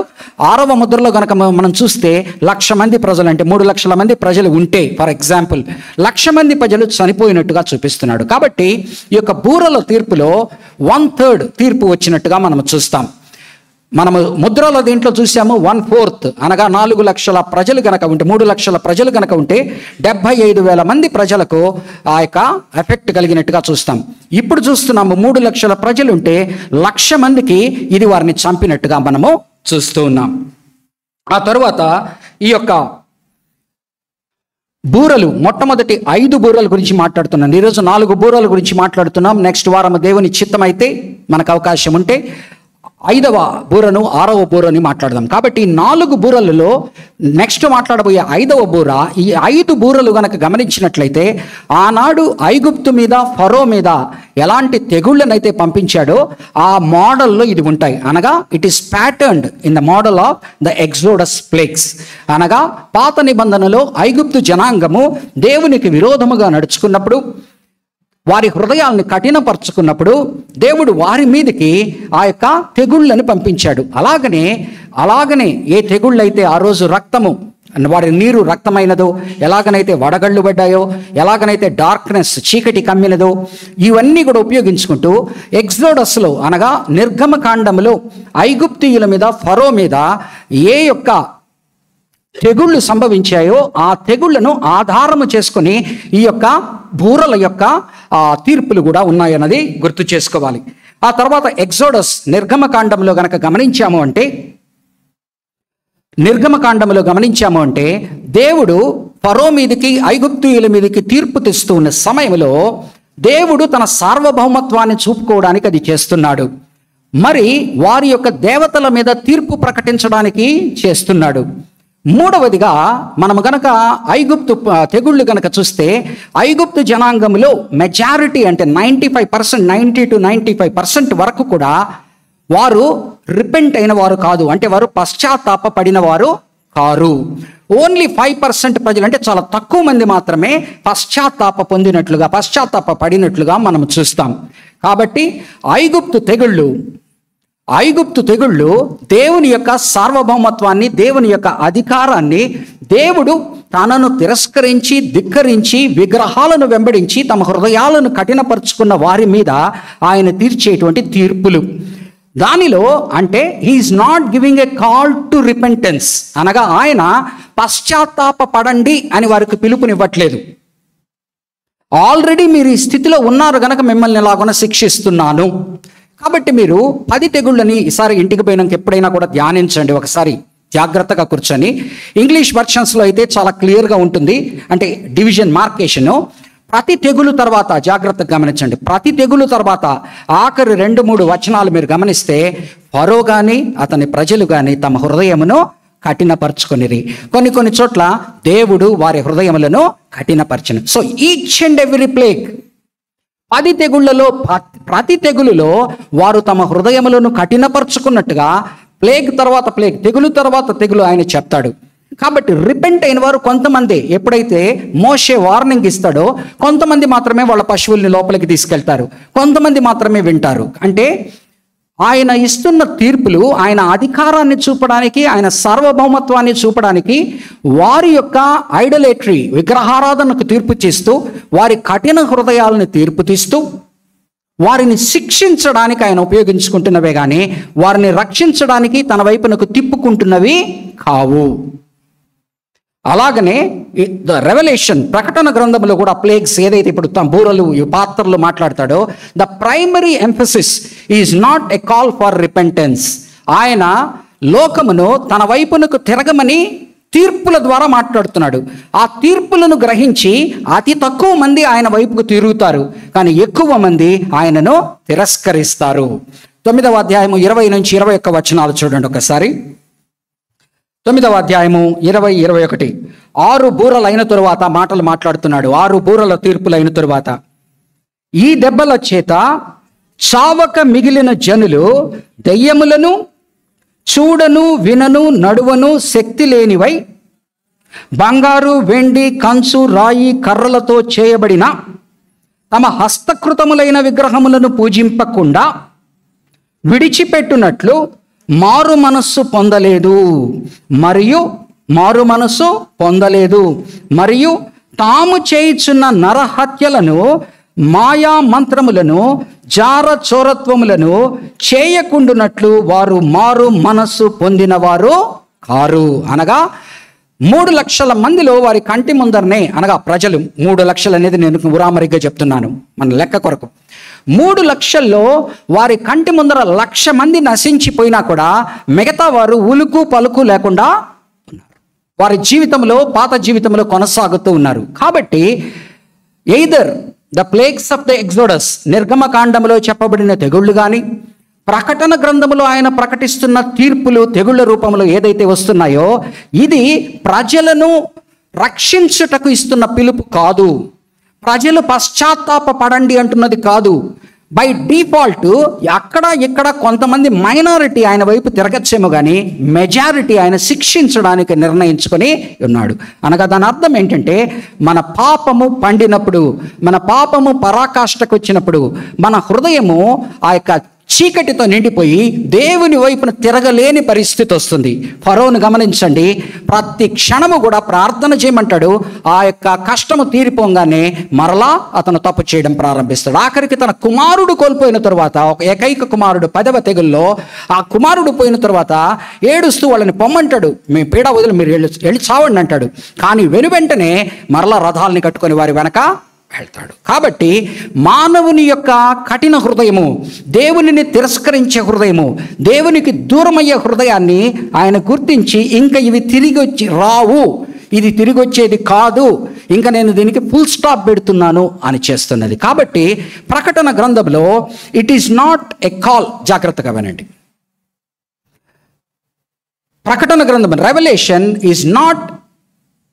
6వ ముద్రలో కనుక మనం చూస్తే 1,00,000 మంది ప్రజలు అంటే 3 లక్షల మంది ప్రజలు ఉంటే ఫర్ ఎగ్జాంపుల్ 1,00,000 మంది ప్రజలు చనిపోయినట్టుగా చూపిస్తున్నాడు. కాబట్టి ఈ యొక్క బూరల తీర్పులో 1/3 తీర్పు వచ్చినట్టుగా మనం చూస్తాం. మనము ముద్రల దీంట్లో చూసాము 1/4 అనగా 4 లక్షల ప్రజలు కనుక ఉంటే 3 లక్షల ప్రజలు కనుక ఉంటే 75,000 మంది ప్రజలకు ఆ యొక్క ఎఫెక్ట్ కలిగినట్టుగా చూస్తాం. ఇప్పుడు చూస్తున్నాము 3 లక్షల ప్రజలు ఉంటే 1,00,000 మందికి ఇది వారిని చంపినట్టుగా మనము చూస్తూ ఉన్నాం. ఆ తరువాత ఈ యొక్క బూరలు మొట్టమొదటి 5 బూరల గురించి మాట్లాడుతున్నాం. ఈరోజు 4 బూరల గురించి మాట్లాడుతున్నాం. నెక్స్ట్ వారం దేవుని చిత్తమైతే మనకు అవకాశం ఉంటే 5వ బూరను 6వ బూరని మాట్లాడదాం. కాబట్టి 4 బూరలలో నెక్స్ట్ మాట్లాడబోయే 5వ బూర, ఈ 5 బూరలు గనక గమనించినట్లయితే ఆనాడు ఐగుప్తు మీద ఫరో మీద ఎలాంటి తెగుళ్ళనైతే పంపించాడో ఆ మోడల్లో ఇది ఉంటాయి. అనగా it is patterned in the model of the Exodus plagues. అనగా పాత నిబంధనలో ఐగుప్తు జనాంగము దేవునికి విరోధముగా నడుచుకున్నప్పుడు వారి హృదయాలను కఠినపరుచుకున్నప్పుడు దేవుడు వారి మీదకి ఆ యొక్క తెగుళ్ళని పంపించాడు. అలాగనే ఏ తెగుళ్ళైతే ఆ రోజు రక్తము వారి నీరు రక్తమైనదో, ఎలాగనైతే వడగళ్ళు పడ్డాయో, ఎలాగనైతే డార్క్నెస్ చీకటి కమ్మినదో, ఇవన్నీ కూడా ఉపయోగించుకుంటూ ఎగ్జోడస్లో అనగా నిర్గమకాండములో ఐగుప్తీయుల మీద ఫరో మీద ఏ యొక్క తెగుళ్ళు సంభవించాయో ఆ తెగుళ్లను ఆధారము చేసుకొని ఈ యొక్క బూరల యొక్క తీర్పులు కూడా ఉన్నాయన్నది గుర్తు చేసుకోవాలి. ఆ తర్వాత ఎగ్జోడస్ నిర్గమకాండంలో గనక గమనించాము అంటే దేవుడు ఫరో మీదకి ఐగుప్తీయుల మీదకి తీర్పు తెస్తూ ఉన్న సమయంలో దేవుడు తన సార్వభౌమత్వాన్ని చూపుకోవడానికి అది చేస్తున్నాడు. మరి వారి యొక్క దేవతల మీద తీర్పు ప్రకటించడానికి చేస్తున్నాడు. మూడవదిగా మనము గనక ఐగుప్తు తెగుళ్ళు గనక చూస్తే, ఐగుప్తు జనాంగంలో మెజారిటీ అంటే 95%, 90 to 95% వరకు కూడా వారు రిపెంట్ అయిన వారు కాదు, అంటే వారు పశ్చాత్తాప పడిన వారు కారు. ఓన్లీ 5% ప్రజలు, అంటే చాలా తక్కువ మంది మాత్రమే పశ్చాత్తాప పడినట్లుగా మనం చూస్తాం. కాబట్టి ఐగుప్తు తెగుళ్ళు దేవుని యొక్క సార్వభౌమత్వాన్ని, దేవుని యొక్క అధికారాన్ని, దేవుడు తనను తిరస్కరించి ధిక్కరించి విగ్రహాలను వెంబడించి తమ హృదయాలను కఠినపరుచుకున్న వారి మీద ఆయన తీర్చేటువంటి తీర్పులు. దానిలో అంటే he is not giving a call to repentance, అనగా ఆయన పశ్చాత్తాప పడండి అని వారికి పిలుపునివ్వట్లేదు. ఆల్రెడీ మీరు ఈ స్థితిలో ఉన్నారు గనక మిమ్మల్ని ఎలాగోన శిక్షిస్తున్నాను. కాబట్టి మీరు 10 తెగుళ్ళని ఈసారి ఇంటికి పోయినాక ఎప్పుడైనా కూడా ధ్యానించండి, ఒకసారి జాగ్రత్తగా కూర్చొని. ఇంగ్లీష్ వర్షన్స్లో అయితే చాలా క్లియర్గా ఉంటుంది, అంటే డివిజన్ మార్కేషను. ప్రతి తెగులు తర్వాత జాగ్రత్తగా గమనించండి, ప్రతి తెగులు తర్వాత ఆఖరి 2-3 వచనాలు మీరు గమనిస్తే, ఫరో కానీ అతని ప్రజలు కానీ తమ హృదయమును కఠినపరచుకొనిరి. కొన్ని చోట్ల దేవుడు వారి హృదయములను కఠినపరచను. So each and every plague, 10 తెగుళ్లలో ప్రతి తెగులులో వారు తమ హృదయములను కఠినపరుచుకున్నట్టుగా ప్లేగ్ తర్వాత ప్లేగ్, తెగులు తర్వాత తెగులు ఆయన చెప్తాడు. కాబట్టి రిపెంట్ అయిన వారు కొంతమంది, ఎప్పుడైతే మోషే వార్నింగ్ ఇస్తాడో కొంతమంది మాత్రమే వాళ్ళ పశువుల్ని లోపలికి తీసుకెళ్తారు, కొంతమంది మాత్రమే వింటారు. అంటే ఆయన ఇస్తున్న తీర్పులు ఆయన అధికారాన్ని చూపడానికి, ఆయన సార్వభౌమత్వాన్ని చూపడానికి, వారి యొక్క ఐడలేటరీ విగ్రహారాధనకు తీర్పు చేస్తూ, వారి కఠిన హృదయాలను తీర్పు తీస్తూ, వారిని శిక్షించడానికి ఆయన ఉపయోగించుకుంటున్నవే కానీ వారిని రక్షించడానికి తన వైపునకు తిప్పుకుంటున్నవి కావు. అలాగనే రెవల్యూషన్ ప్రకటన గ్రంథంలో కూడా ప్లేగ్స్ ఏదైతే ఇప్పుడు బూరలు పాత్రలు మాట్లాడతాడో, the primary emphasis is not a call for repentance. ఆయన లోకమును తన వైపునకు తిరగమని తీర్పుల ద్వారా మాట్లాడుతున్నాడు. ఆ తీర్పులను గ్రహించి అతి తక్కువ మంది ఆయన వైపుకు తిరుగుతారు, కానీ ఎక్కువ మంది ఆయనను తిరస్కరిస్తారు. 9వ అధ్యాయము 20 నుంచి 21 వచనాలు చూడండి ఒకసారి. 9వ అధ్యాయము 20-21. 6 బూరలు అయిన తరువాత మాటలు మాట్లాడుతున్నాడు. 6 బూరల తీర్పులు అయిన తరువాత, ఈ దెబ్బల చేత చావక మిగిలిన జనులు దెయ్యములను, చూడను వినను నడువను శక్తి లేనివై, బంగారు వెండి కంచు రాయి కర్రలతో చేయబడిన తమ హస్తకృతములైన విగ్రహములను పూజింపకుండా విడిచిపెట్టునట్లు మారు మనస్సు పొందలేదు మరియు తాము చేయుచున్న నరహత్యలను, మాయా మంత్రములను, జార చోరత్వములను చేయకుండునట్లు వారు మారు మనస్సు పొందినవారు కారు. అనగా 3 లక్షల మందిలో వారి కంటి ముందరనే, అనగా ప్రజలు 3 లక్షలు అనేది నేను ఉరామరిగ్గా చెప్తున్నాను మన లెక్క కొరకు. 3 లక్షల్లో వారి కంటి ముందర 1,00,000 మంది నశించిపోయినా కూడా మిగతా వారు ఉలుకు పలుకు లేకుండా ఉన్నారు. వారి జీవితంలో, పాత జీవితంలో కొనసాగుతూ ఉన్నారు. కాబట్టి either the plagues of the Exodus, నిర్గమకాండంలో చెప్పబడిన తెగుళ్ళు కానీ, ప్రకటన గ్రంథములో ఆయన ప్రకటిస్తున్న తీర్పులు తెగుళ్ళ రూపంలో ఏదైతే వస్తున్నాయో, ఇది ప్రజలను రక్షించుటకు ఇస్తున్న పిలుపు కాదు. ప్రజలు పశ్చాత్తాప పడండి అంటున్నది కాదు. బై డిఫాల్ట్ అక్కడ ఇక్కడ కొంతమంది మైనారిటీ ఆయన వైపు తిరగచ్చేమో కానీ మెజారిటీ ఆయన శిక్షించడానికి నిర్ణయించుకొని ఉన్నాడు. అనగా దాని అర్థం ఏంటంటే, మన పాపము పండినప్పుడు, మన పాపము పరాకాష్ఠకు వచ్చినప్పుడు, మన హృదయము ఆ యొక్క చీకటితో నిండిపోయి దేవుని వైపున తిరగలేని పరిస్థితి వస్తుంది. ఫరోను గమనించండి, ప్రతి క్షణము కూడా ప్రార్థన చేయమంటాడు. ఆ యొక్క కష్టము తీరిపోగానే మరలా అతను తప్పు చేయడం ప్రారంభిస్తాడు. ఆఖరికి తన కుమారుడు కోల్పోయిన తరువాత, ఒక ఏకైక కుమారుడు 10వ తెగుల్లో ఆ కుమారుడు పోయిన తరువాత ఏడుస్తూ వాళ్ళని పొమ్మంటాడు. మీ పీడ వదిలి మీరు వెళ్ళి చావండి అంటాడు. కానీ వెనువెంటనే మరలా రథాలని కట్టుకొని వారి వెనక వెళ్తాడు. కాబట్టి మానవుని యొక్క కఠిన హృదయము, దేవునిని తిరస్కరించే హృదయము, దేవునికి దూరమయ్యే హృదయాన్ని ఆయన గుర్తించి, ఇంకా ఇవి తిరిగి వచ్చి రావు, ఇది తిరిగి వచ్చేది కాదు, ఇంకా నేను దీనికి ఫుల్ స్టాప్ పెడుతున్నాను అని చేస్తున్నది. కాబట్టి ప్రకటన గ్రంథంలో it is not a call, జాగ్రత్తగా వినండి. ప్రకటన గ్రంథం revolution is not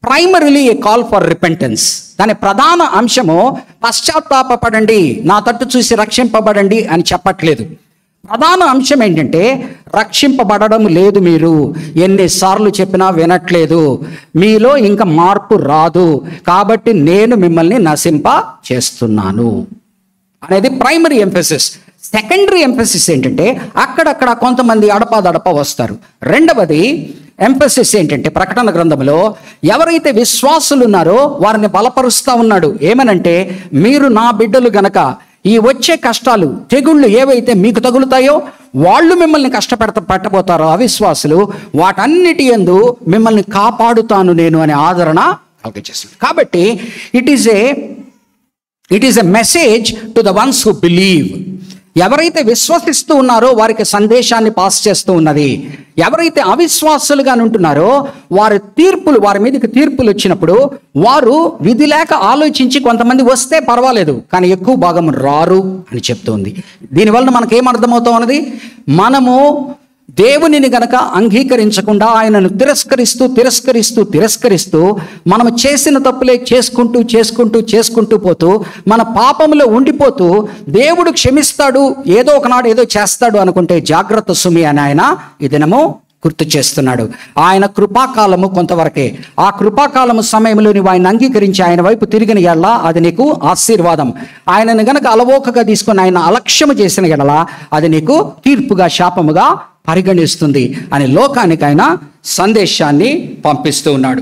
primarily A call for repentance. దాని ప్రధాన అంశము పశ్చాత్తాపపడండి, నా తట్టు చూసి రక్షింపబడండి అని చెప్పట్లేదు. ప్రధాన అంశం ఏంటంటే రక్షింపబడడం లేదు, మీరు ఎన్నిసార్లు చెప్పినా వినట్లేదు, మీలో ఇంకా మార్పు రాదు, కాబట్టి నేను మిమ్మల్ని నశింప చేస్తున్నాను అనేది ప్రైమరీ ఎంఫసిస్. సెకండరీ ఎంఫసిస్ ఏంటంటే అక్కడక్కడ కొంతమంది అడపాదడప వస్తారు. రెండవది ఎంఫసిస్ ఏంటంటే ప్రకటన గ్రంథంలో ఎవరైతే విశ్వాసులు ఉన్నారో వారిని బలపరుస్తూ ఉన్నాడు. ఏమనంటే మీరు నా బిడ్డలు గనక ఈ వచ్చే కష్టాలు తెగుళ్ళు ఏవైతే మీకు తగులుతాయో వాళ్ళు మిమ్మల్ని పెట్టబోతారో అవిశ్వాసులు, వాటన్నిటి యందు మిమ్మల్ని కాపాడుతాను నేను అనే ఆదరణ కలిగజేస్తుంది. కాబట్టి it is a message to the ones who believe. ఎవరైతే విశ్వసిస్తూ ఉన్నారో వారికి సందేశాన్ని పాస్ చేస్తూ ఉన్నది. ఎవరైతే అవిశ్వాసులుగా ఉంటున్నారో వారి మీదకి తీర్పులు వచ్చినప్పుడు వారు విధి లేక ఆలోచించి కొంతమంది వస్తే పర్వాలేదు, కానీ ఎక్కువ భాగం రారు అని చెప్తుంది. దీనివల్ల మనకేమర్థమవుతా ఉన్నది, మనము దేవునిని గనక అంగీకరించకుండా ఆయనను తిరస్కరిస్తూ మనం చేసిన తప్పులే చేసుకుంటూ పోతూ మన పాపంలో ఉండిపోతూ దేవుడు క్షమిస్తాడు, ఏదో ఒకనాడు ఏదో చేస్తాడు అనుకుంటే జాగ్రత్త సుమి అని ఆయన ఈ దినము గుర్తు చేస్తున్నాడు. ఆయన కృపాకాలము కొంతవరకే. ఆ కృపాకాలము సమయంలో నీవు ఆయన అంగీకరించి ఆయన వైపు తిరిగిన ఎడల అది నీకు ఆశీర్వాదం. ఆయనను గనక అలవోకగా తీసుకొని ఆయన అలక్ష్యము చేసిన ఎడల అది నీకు తీర్పుగా శాపముగా పరిగణిస్తుంది అని లోకానికి ఆయన సందేశాన్ని పంపిస్తూ ఉన్నాడు.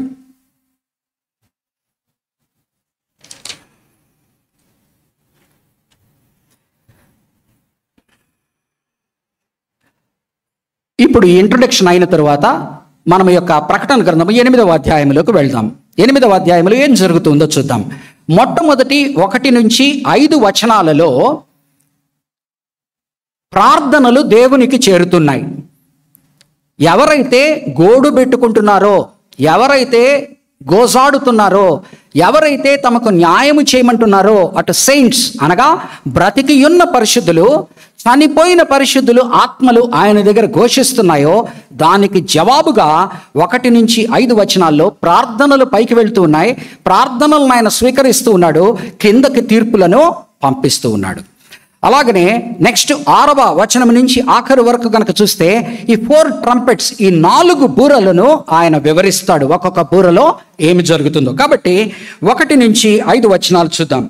ఇప్పుడు ఈ ఇంట్రొడక్షన్ అయిన తరువాత మనం యొక్క ప్రకటన గ్రంథం 8వ అధ్యాయంలోకి వెళ్దాం. 8వ అధ్యాయంలో ఏం జరుగుతుందో చూద్దాం. మొట్టమొదటి 1 నుంచి 5 వచనాలలో ప్రార్థనలు దేవునికి చేరుతున్నాయి. ఎవరైతే గోడు పెట్టుకుంటున్నారో, ఎవరైతే గోజాడుతున్నారో, ఎవరైతే తమకు న్యాయము చేయమంటున్నారో అటు సెయింట్స్ అనగా బ్రతికి ఉన్న పరిశుద్ధులు, చనిపోయిన పరిశుద్ధులు ఆత్మలు ఆయన దగ్గర ఘోషిస్తున్నాయో దానికి జవాబుగా 1 నుంచి 5 వచనాల్లో ప్రార్థనలు పైకి వెళ్తూ ఉన్నాయి. ప్రార్థనలను ఆయన స్వీకరిస్తూ ఉన్నాడు, కిందకి తీర్పులను పంపిస్తూ ఉన్నాడు. అలాగనే నెక్స్ట్ 6వ వచనం నుంచి ఆఖరి వరకు కనుక చూస్తే ఈ 4 ట్రంపెట్స్, ఈ 4 బూరలను ఆయన వివరిస్తాడు, ఒక్కొక్క బూరలో ఏమి జరుగుతుందో. కాబట్టి 1 నుంచి 5 వచనాలు చూద్దాం.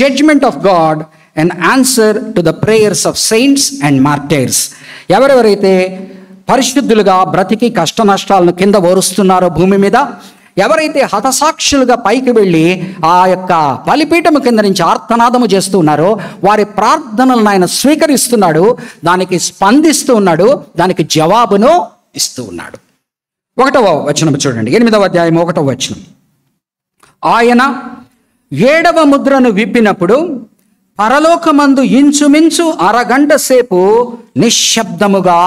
Judgement of God and answer to the prayers of saints and martyrs. ఎవరెవరైతే పరిశుద్ధులుగా బ్రతికి కష్ట నష్టాలను కింద ఓరుస్తున్నారో భూమి మీద, ఎవరైతే హతసాక్షులుగా పైకి వెళ్ళి ఆ యొక్క బలిపీఠము కింద నుంచి ఆర్తనాదము చేస్తూ ఉన్నారో వారి ప్రార్థనలను ఆయన స్వీకరిస్తున్నాడు, దానికి స్పందిస్తూ ఉన్నాడు, దానికి జవాబును ఇస్తూ ఉన్నాడు. 1వ వచనం చూడండి, 8వ అధ్యాయం 1వ వచనం. ఆయన 7వ ముద్రను విప్పినప్పుడు పరలోకమందు ఇంచుమించు అరగంట సేపు నిశ్శబ్దముగా.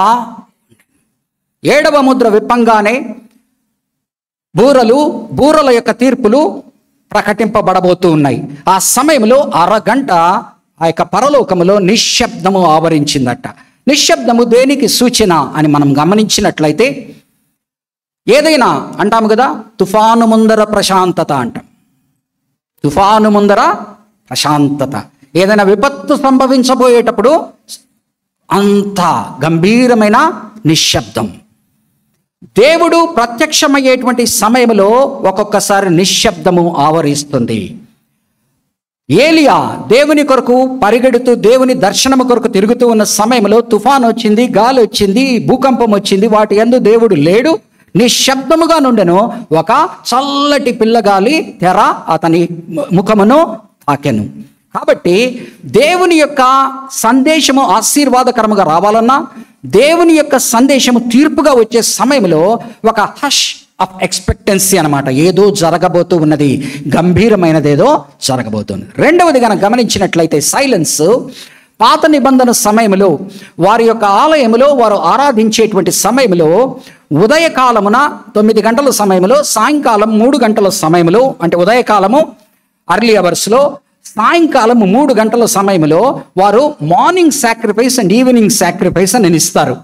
7వ ముద్ర విప్పంగానే బూరల యొక్క తీర్పులు ప్రకటింపబడబోతూ ఉన్నాయి. ఆ సమయంలో అరగంట ఆ యొక్క పరలోకములో నిశ్శబ్దము ఆవరించిందట. నిశ్శబ్దము దేనికి సూచన అని మనం గమనించినట్లయితే, ఏదైనా అంటాము కదా, తుఫాను ముందర ప్రశాంతత అంటాం. తుఫాను ముందర ప్రశాంతత. ఏదైనా విపత్తు సంభవించబోయేటప్పుడు అంత గంభీరమైన నిశ్శబ్దం. దేవుడు ప్రత్యక్షమయ్యేటువంటి సమయంలో ఒక్కొక్కసారి నిశ్శబ్దము ఆవరిస్తుంది. ఏలియా దేవుని కొరకు పరిగెడుతూ దేవుని దర్శనము కొరకు తిరుగుతూ ఉన్న సమయంలో తుఫాను వచ్చింది, గాలి వచ్చింది, భూకంపం వచ్చింది, వాటి యందు దేవుడు లేడు, నిశ్శబ్దముగా నుండెను. ఒక చల్లటి పిల్లగాలి తెర అతని ముఖమును తాకెను. కాబట్టి దేవుని యొక్క సందేశము ఆశీర్వాదకరముగా రావాలన్నా, దేవుని యొక్క సందేశము తీర్పుగా వచ్చే సమయంలో ఒక హష్ ఆఫ్ ఎక్స్పెక్టెన్సీ అనమాట. ఏదో జరగబోతూ ఉన్నది, గంభీరమైనది ఏదో జరగబోతుంది. రెండవది కనుక గమనించినట్లయితే సైలెన్స్. పాత నిబంధన సమయంలో వారి యొక్క ఆలయంలో వారు ఆరాధించేటువంటి సమయంలో ఉదయకాలమున 9 గంటల సమయంలో, సాయంకాలం 3 గంటల సమయంలో, అంటే ఉదయకాలము అర్లీ అవర్స్లో, సాయంకాలం 3 గంటల సమయంలో వారు morning sacrifice and evening sacrifice అని ఇస్తారు.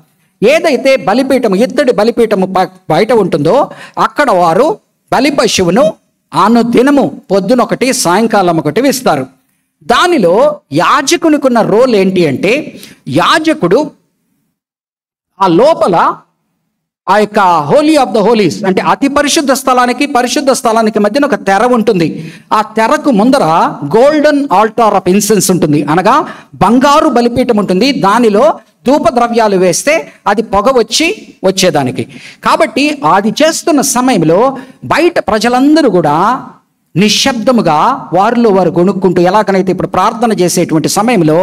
ఏదైతే బలిపీఠము, ఇత్తడి బలిపీఠము బయట ఉంటుందో అక్కడ వారు బలి పశువును అనుదినము పొద్దున ఒకటి, సాయంకాలం ఒకటి ఇస్తారు. దానిలో యాజకునికి ఉన్న రోల్ ఏంటి అంటే, యాజకుడు ఆ లోపల ఆ యొక్క హోలీ ఆఫ్ ద హోలీస్ అంటే అతి పరిశుద్ధ స్థలానికి పరిశుద్ధ స్థలానికి మధ్యన ఒక తెర ఉంటుంది. ఆ తెరకు ముందర గోల్డెన్ ఆల్టార్ ఆఫ్ ఇన్సెన్స్ ఉంటుంది, అనగా బంగారు బలిపీఠం ఉంటుంది. దానిలో ధూప ద్రవ్యాలు వేస్తే అది పొగ వచ్చేదానికి. కాబట్టి అది చేస్తున్న సమయంలో బయట ప్రజలందరూ కూడా నిశ్శబ్దముగా వారిలో వారు కొనుక్కుంటూ, ఎలాగనైతే ఇప్పుడు ప్రార్థన చేసేటువంటి సమయంలో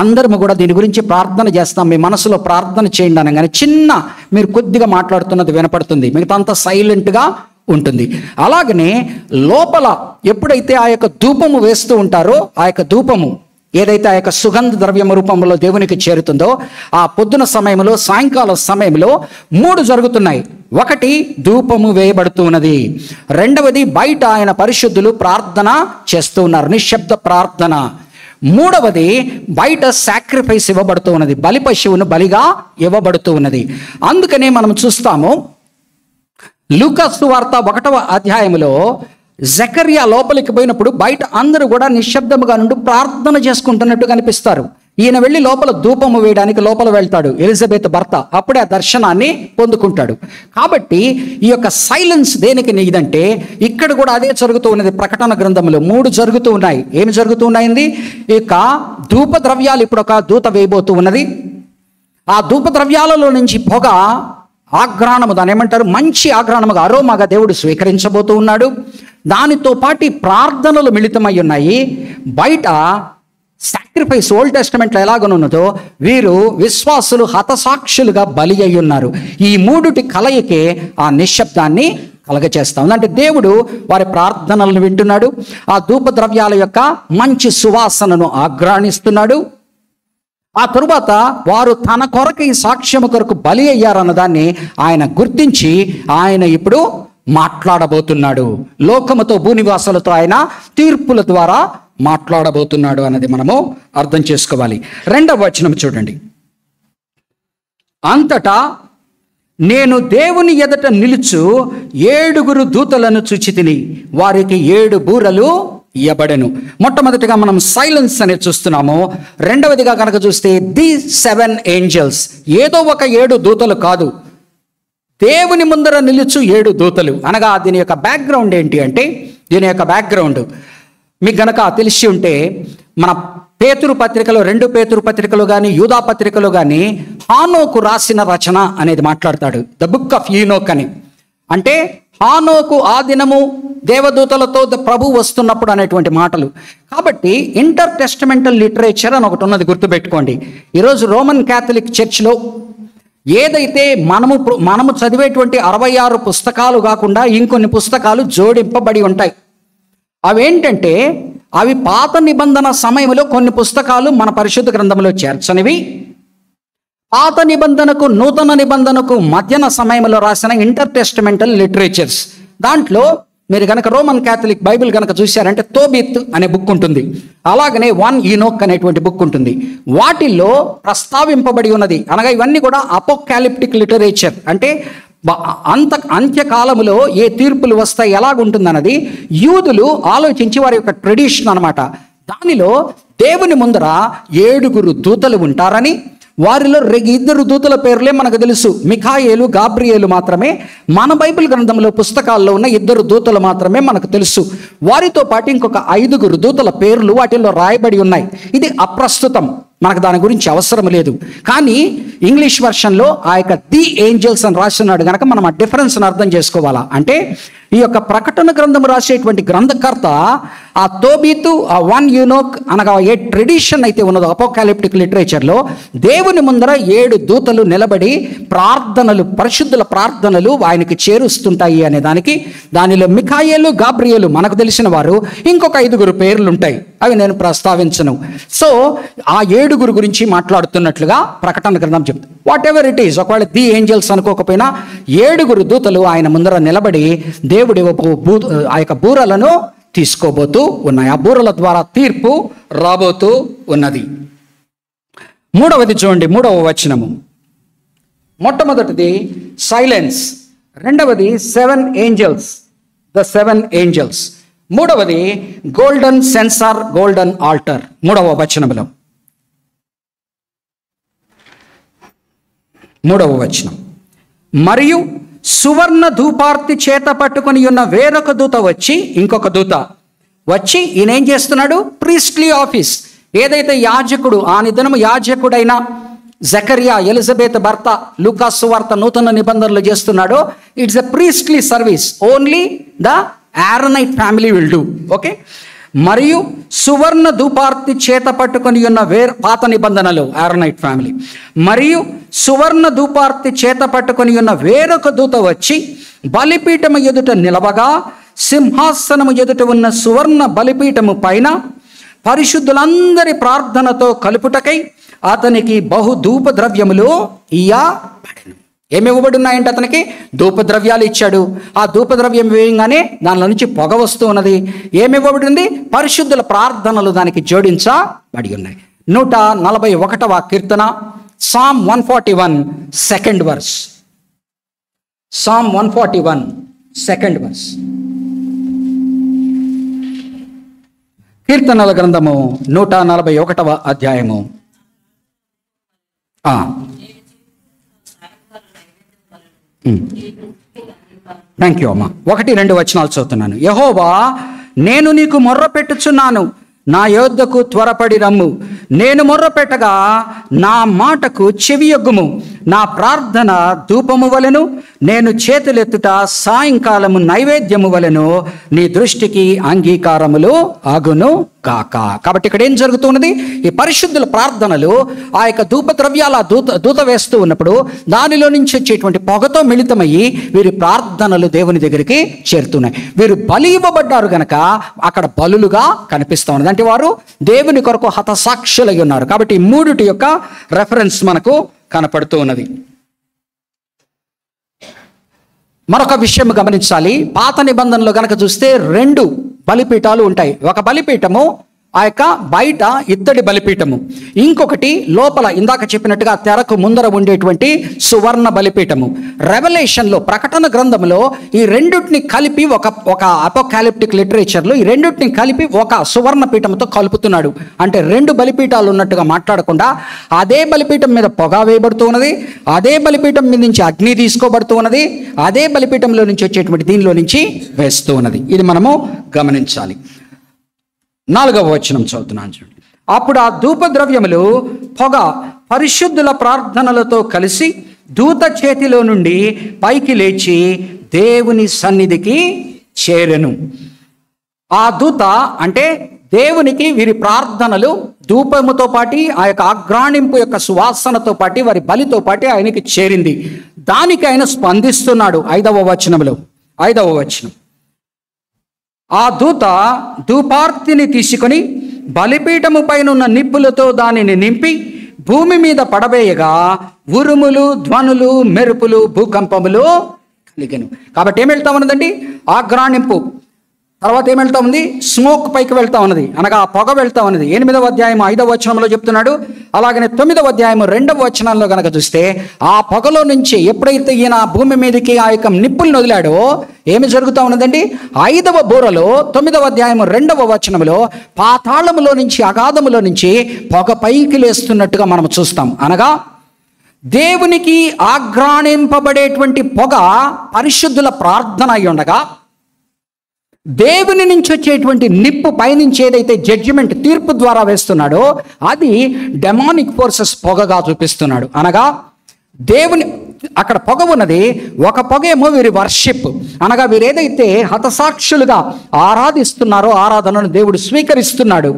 అందరము కూడా దీని గురించి ప్రార్థన చేస్తాం, మీ మనసులో ప్రార్థన చేయండి అనగానే చిన్న మీరు కొద్దిగా మాట్లాడుతున్నది వినపడుతుంది, మిగతా అంతా సైలెంట్గా ఉంటుంది. అలాగనే లోపల ఎప్పుడైతే ఆ యొక్క ధూపము వేస్తూ ఉంటారో, ఆ యొక్క ధూపము ఏదైతే ఆ యొక్క సుగంధ ద్రవ్యము రూపంలో దేవునికి చేరుతుందో, ఆ పొద్దున సమయంలో, సాయంకాల సమయంలో 3 జరుగుతున్నాయి. ఒకటి ధూపము వేయబడుతూ ఉన్నది, రెండవది బయట ఆయన పరిశుద్ధులు ప్రార్థన చేస్తూ ఉన్నారు, నిశ్శబ్ద ప్రార్థన. మూడవది బయట సాక్రిఫైస్ ఇవ్వబడుతూ ఉన్నది, బలి పశువును బలిగా ఇవ్వబడుతూ ఉన్నది. అందుకనే మనం చూస్తాము లూకా సువార్త 1వ అధ్యాయంలో జకర్యా లోపలికి పోయినప్పుడు బయట అందరూ కూడా నిశ్శబ్దముగా నుండి ప్రార్థన చేసుకుంటున్నట్టు కనిపిస్తారు. ఈయన వెళ్ళి లోపల ధూపము వేయడానికి లోపల వెళ్తాడు, ఎలిజబెత్ భర్త, అప్పుడే ఆ దర్శనాన్ని పొందుకుంటాడు. కాబట్టి ఈ యొక్క సైలెన్స్ దేనికి ఇదంటే, ఇక్కడ కూడా అదే జరుగుతూ ఉన్నది. ప్రకటన గ్రంథంలో 3 జరుగుతూ ఉన్నాయి. ఏమి జరుగుతూ ఉన్నాయండి? ఇక ధూప ద్రవ్యాలు ఇప్పుడు ఒక దూత వేయబోతూ ఉన్నది. ఆ ధూప ద్రవ్యాలలో నుంచి పొగ ఆఘ్రాణము, దాని ఏమంటారు, మంచి ఆఘ్రాణముగా, అరోమాగా దేవుడు స్వీకరించబోతూ ఉన్నాడు. దానితో పాటు ప్రార్థనలు మిళితమై ఉన్నాయి. బయట సాక్రిఫైస్ ఓల్డ్ టెస్టమెంట్లో ఎలాగనున్నదో వీరు విశ్వాసులు హతసాక్షులుగా బలి అయి ఉన్నారు. ఈ 3 కలయికే ఆ నిశ్శబ్దాన్ని కలగచేస్తాం. అంటే దేవుడు వారి ప్రార్థనలను వింటున్నాడు, ఆ ధూప ద్రవ్యాల యొక్క మంచి సువాసనను ఆఘ్రాణిస్తున్నాడు. ఆ తరువాత వారు తన కొరకు ఈ సాక్ష్యము కొరకు బలి అయ్యారన్న దాన్ని ఆయన గుర్తించి ఆయన ఇప్పుడు మాట్లాడబోతున్నాడు. లోకముతో భూనివాసులతో ఆయన తీర్పుల ద్వారా మాట్లాడబోతున్నాడు అన్నది మనము అర్థం చేసుకోవాలి. 2వ వచనం చూడండి. అంతటా నేను దేవుని ఎదుట నిలుచు 7 దూతలను చూచితిని, వారికి 7 బూరలు ఇయ్యబడెను. మొట్టమొదటిగా మనం సైలెన్స్ అనేది చూస్తున్నాము. రెండవదిగా కనుక చూస్తే ది 7 ఏంజల్స్, ఏదో ఒక 7 దూతలు కాదు, దేవుని ముందర నిలుచు 7 దూతలు. అనగా దీని యొక్క బ్యాక్గ్రౌండ్ ఏంటి అంటే, దీని యొక్క బ్యాక్గ్రౌండ్ మీకు గనక తెలిసి ఉంటే, మన పేతురు పత్రికలో, 2 పేతురు పత్రికలో కానీ యూదా పత్రికలో కానీ హానోకు రాసిన రచన అనేది మాట్లాడతాడు, ద బుక్ ఆఫ్ ఈనోక్ అని. అంటే హానోకు ఆ దినము దేవదూతలతో ప్రభు వస్తున్నప్పుడు అనేటువంటి మాటలు. కాబట్టి ఇంటర్ టెస్టమెంటల్ లిటరేచర్ అని ఒకటి ఉన్నది, గుర్తుపెట్టుకోండి. ఈరోజు రోమన్ క్యాథలిక్ చర్చ్లో ఏదైతే మనము చదివేటువంటి 66 పుస్తకాలు కాకుండా ఇంకొన్ని పుస్తకాలు జోడింపబడి ఉంటాయి. అవేంటంటే, అవి పాత నిబంధన సమయంలో కొన్ని పుస్తకాలు మన పరిశుద్ధ గ్రంథంలో చేర్చనివి, పాత నిబంధనకు నూతన నిబంధనకు మధ్యన సమయంలో రాసిన ఇంటర్ టెస్టమెంటల్ లిటరేచర్స్. దాంట్లో మీరు కనుక రోమన్ క్యాథలిక్ బైబిల్ కనుక చూశారంటే తోబిత్ అనే బుక్ ఉంటుంది, అలాగనే 1 ఈనోక్ అనేటువంటి బుక్ ఉంటుంది. వాటిల్లో ప్రస్తావింపబడి ఉన్నది, అనగా ఇవన్నీ కూడా అపోకాలిప్టిక్ లిటరేచర్. అంటే అంత్యకాలములో ఏ తీర్పులు వస్తాయి, ఎలాగుంటుందన్నది యూదులు ఆలోచించి వారి యొక్క ట్రెడిషన్ అనమాట. దానిలో దేవుని ముందర 7 దూతలు ఉంటారని, వారిలో 2 దూతల పేర్లే మనకు తెలుసు, మిఖాయేలు, గాబ్రియేలు మాత్రమే. మన బైబిల్ గ్రంథంలో పుస్తకాల్లో ఉన్న 2 దూతలు మాత్రమే మనకు తెలుసు. వారితో పాటు ఇంకొక 5 దూతల పేర్లు వాటిల్లో రాయబడి ఉన్నాయి. ఇది అప్రస్తుతం, మనకు దాని గురించి అవసరం లేదు. కానీ ఇంగ్లీష్ వర్షన్లో ఆ యొక్క ది ఏంజల్స్ అని రాస్తున్నాడు కనుక మనం ఆ డిఫరెన్స్ని అర్థం చేసుకోవాలా. అంటే ఈ యొక్క ప్రకటన గ్రంథం రాసేటువంటి గ్రంథకర్త ఆ తోబీతు, ఆ వన్ యూనోక్ అనగా ఏ ట్రెడిషన్ అయితే ఉన్నదో అపోకాలిప్టిక్ లిటరేచర్లో, దేవుని ముందర 7 దూతలు నిలబడి ప్రార్థనలు, పరిశుద్ధుల ప్రార్థనలు ఆయనకి చేరుస్తుంటాయి అనే దానికి, దానిలో మిఖాయేలు, గాబ్రియేలు మనకు తెలిసిన వారు, ఇంకొక 5 పేర్లు ఉంటాయి, అవి నేను ప్రస్తావించను. సో ఆ 7 గురించి మాట్లాడుతున్నట్లుగా ప్రకటన గ్రంథం చెప్తుంది. వాట్ ఎవర్ ఇట్ ఈస్, ఒకవేళ ది ఏంజల్స్ అనుకోకపోయినా 7 దూతలు ఆయన ముందర నిలబడి దేవుడి ఆ యొక్క బూరలను తీసుకోబోతూ ఉన్నాయి. ఆ బూరల ద్వారా తీర్పు రాబోతూ ఉన్నది. 3వది చూడండి, 3వ వచనము. మొట్టమొదటిది సైలెన్స్, 2వది 7 ఏంజల్స్, ద 7 ఏంజల్స్, 3వది గోల్డెన్ సెన్సార్, గోల్డెన్ ఆల్టర్. 3వ వచనములో 3వ వచనం, మరియు సువర్ణ ధూపార్తి చేత పట్టుకొని ఉన్న వేరొక దూత వచ్చి, ఇంకొక దూత వచ్చి, ఈయన ఏం చేస్తున్నాడు? Priestly office. ఏదైతే యాజకుడు, ఆ నిధనము యాజకుడైన జకరియా, ఎలిజబెత్ భర్త, లూకాసు సువార్త నూతన నిబంధనలు చేస్తున్నాడో, it's a priestly service. Only the Aaronite family will do. Okay. మరియు సువర్ణ ధూపార్తి చేత పట్టుకొని ఉన్న పాత నిబంధనలు ఆరోనైట్ ఫ్యామిలీ, మరియు సువర్ణ ధూపార్తి చేత పట్టుకొని ఉన్న వేరొక దూత వచ్చి బలిపీఠము ఎదుట నిలవగా, సింహాసనము ఎదుట ఉన్న సువర్ణ బలిపీఠము పైన పరిశుద్ధులందరి ప్రార్థనతో కలుపుటకై అతనికి బహు ధూప ద్రవ్యములు ఇయ్యబడెను. ఏమి ఇవ్వబడి ఉన్నాయంటే అతనికి ధూపద్రవ్యాలు ఇచ్చాడు. ఆ ధూపద్రవ్యం వేయంగానే దానిలో నుంచి పొగ వస్తూ ఉన్నది. ఏమి ఇవ్వబడి ఉంది? పరిశుద్ధుల ప్రార్థనలు దానికి జోడించబడి ఉన్నాయి. 141వ కీర్తన, Psalm 141 2nd verse. Psalm 141 2nd verse. కీర్తనల గ్రంథము 141వ అధ్యాయము. థ్యాంక్ యూ అమ్మా. 1-2 వచనాలు చదువుతున్నాను. యెహోవా, నేను నీకు మొర్ర పెట్టుచున్నాను, నా యొద్దకు త్వరపడి రమ్ము. నేను మొర్ర పెట్టగా నా మాటకు చెవియొగ్గుము. నా ప్రార్థన ధూపము వలెను, నేను చేతులెత్తుట సాయంకాలము నైవేద్యము వలెను, నీ దృష్టికి అంగీకారములు ఆగును కాక. కాబట్టి ఇక్కడ ఏం జరుగుతున్నది? ఈ పరిశుద్ధుల ప్రార్థనలు ఆ యొక్క ధూప ద్రవ్యాల దూత వేస్తూ ఉన్నప్పుడు దానిలో నుంచి వచ్చేటువంటి పొగతో మిళితమయ్యి వీరి ప్రార్థనలు దేవుని దగ్గరికి చేరుతున్నాయి. వీరు బలి ఇవ్వబడ్డారు గనక అక్కడ బలులుగా కనిపిస్తూ ఉన్నది. అంటే వారు దేవుని కొరకు హతసాక్షులై ఉన్నారు. కాబట్టి ఈ 3 యొక్క రెఫరెన్స్ మనకు కనపడుతూ ఉన్నది. మరొక విషయం గమనించాలి. పాత నిబంధనలో గనక చూస్తే 2 బలిపీఠాలు ఉంటాయి. ఒక బలిపీఠము ఆ యొక్క బయట ఇత్తడి బలిపీఠము, ఇంకొకటి లోపల ఇందాక చెప్పినట్టుగా తెరకు ముందర ఉండేటువంటి సువర్ణ బలిపీఠము. రెవల్యూషన్లో, ప్రకటన గ్రంథంలో ఈ 2 కలిపి ఒక అపోకాలిప్టిక్ లిటరేచర్లో ఈ 2 కలిపి ఒక సువర్ణ పీఠంతో కలుపుతున్నాడు. అంటే 2 బలిపీఠాలు ఉన్నట్టుగా మాట్లాడకుండా అదే బలిపీఠం మీద పొగ వేయబడుతూ ఉన్నది, అదే బలిపీఠం మీద నుంచి అగ్ని తీసుకోబడుతూ ఉన్నది, అదే బలిపీఠంలో నుంచి వచ్చేటువంటి దీనిలో నుంచి వేస్తూ ఉన్నది. ఇది మనము గమనించాలి. 4వ వచనం చదువుతున్నాను చూడండి. అప్పుడు ఆ ధూప ద్రవ్యములు పొగ పరిశుద్ధుల ప్రార్థనలతో కలిసి దూత చేతిలో నుండి పైకి లేచి దేవుని సన్నిధికి చేరెను. ఆ దూత అంటే దేవునికి వీరి ప్రార్థనలు ధూపముతో పాటి ఆ యొక్క ఆగ్రాణింపు యొక్క సువాసనతో పాటి వారి బలితో పాటి ఆయనకి చేరింది. దానికి ఆయన స్పందిస్తున్నాడు. 5వ వచనంలో, 5వ వచనం, ఆ దూత ధూపార్తిని తీసుకొని బలిపీఠము పైన ఉన్న నిప్పులతో దానిని నింపి భూమి మీద పడవేయగా ఉరుములు, ధ్వనులు, మెరుపులు, భూకంపములు కలిగెను. కాబట్టి ఏం వెళ్తా ఉన్నదండి? ఆగ్రాణింపు. తర్వాత ఏం వెళ్తా ఉంది? స్మోక్ పైకి వెళ్తా ఉన్నది, అనగా పొగ వెళ్తా ఉన్నది. 8వ అధ్యాయం 5వ వచనంలో చెప్తున్నాడు. అలాగనే 9వ అధ్యాయం 2వ వచనంలో కనుక చూస్తే ఆ పొగలో నుంచి ఎప్పుడైతే ఈయన భూమి మీదకి ఆ యొక్క నిప్పుల్ని వదిలాడో ఏమి జరుగుతూ ఉన్నదండి? 5వ బూరలో 9వ అధ్యాయం 2వ వచనంలో పాతాళములో నుంచి, అగాధములో నుంచి పొగ పైకి లేస్తున్నట్టుగా మనం చూస్తాం. అనగా దేవునికి ఆగ్రాణింపబడేటువంటి పొగ పరిశుద్ధుల ప్రార్థన అయి ఉండగా, దేవుని నుంచి వచ్చేటువంటి నిప్పు పైనుంచి ఏదైతే జడ్జిమెంట్, తీర్పు ద్వారా వేస్తున్నాడో అది డెమానిక్ ఫోర్సెస్ పొగగా చూపిస్తున్నాడు. అనగా దేవుని అక్కడ పొగ ఉన్నది. ఒక పొగ ఏమో వీరి వర్షిప్, అనగా వీరు ఏదైతే హతసాక్షులుగా ఆరాధిస్తున్నారో ఆరాధనను దేవుడు స్వీకరిస్తున్నాడు.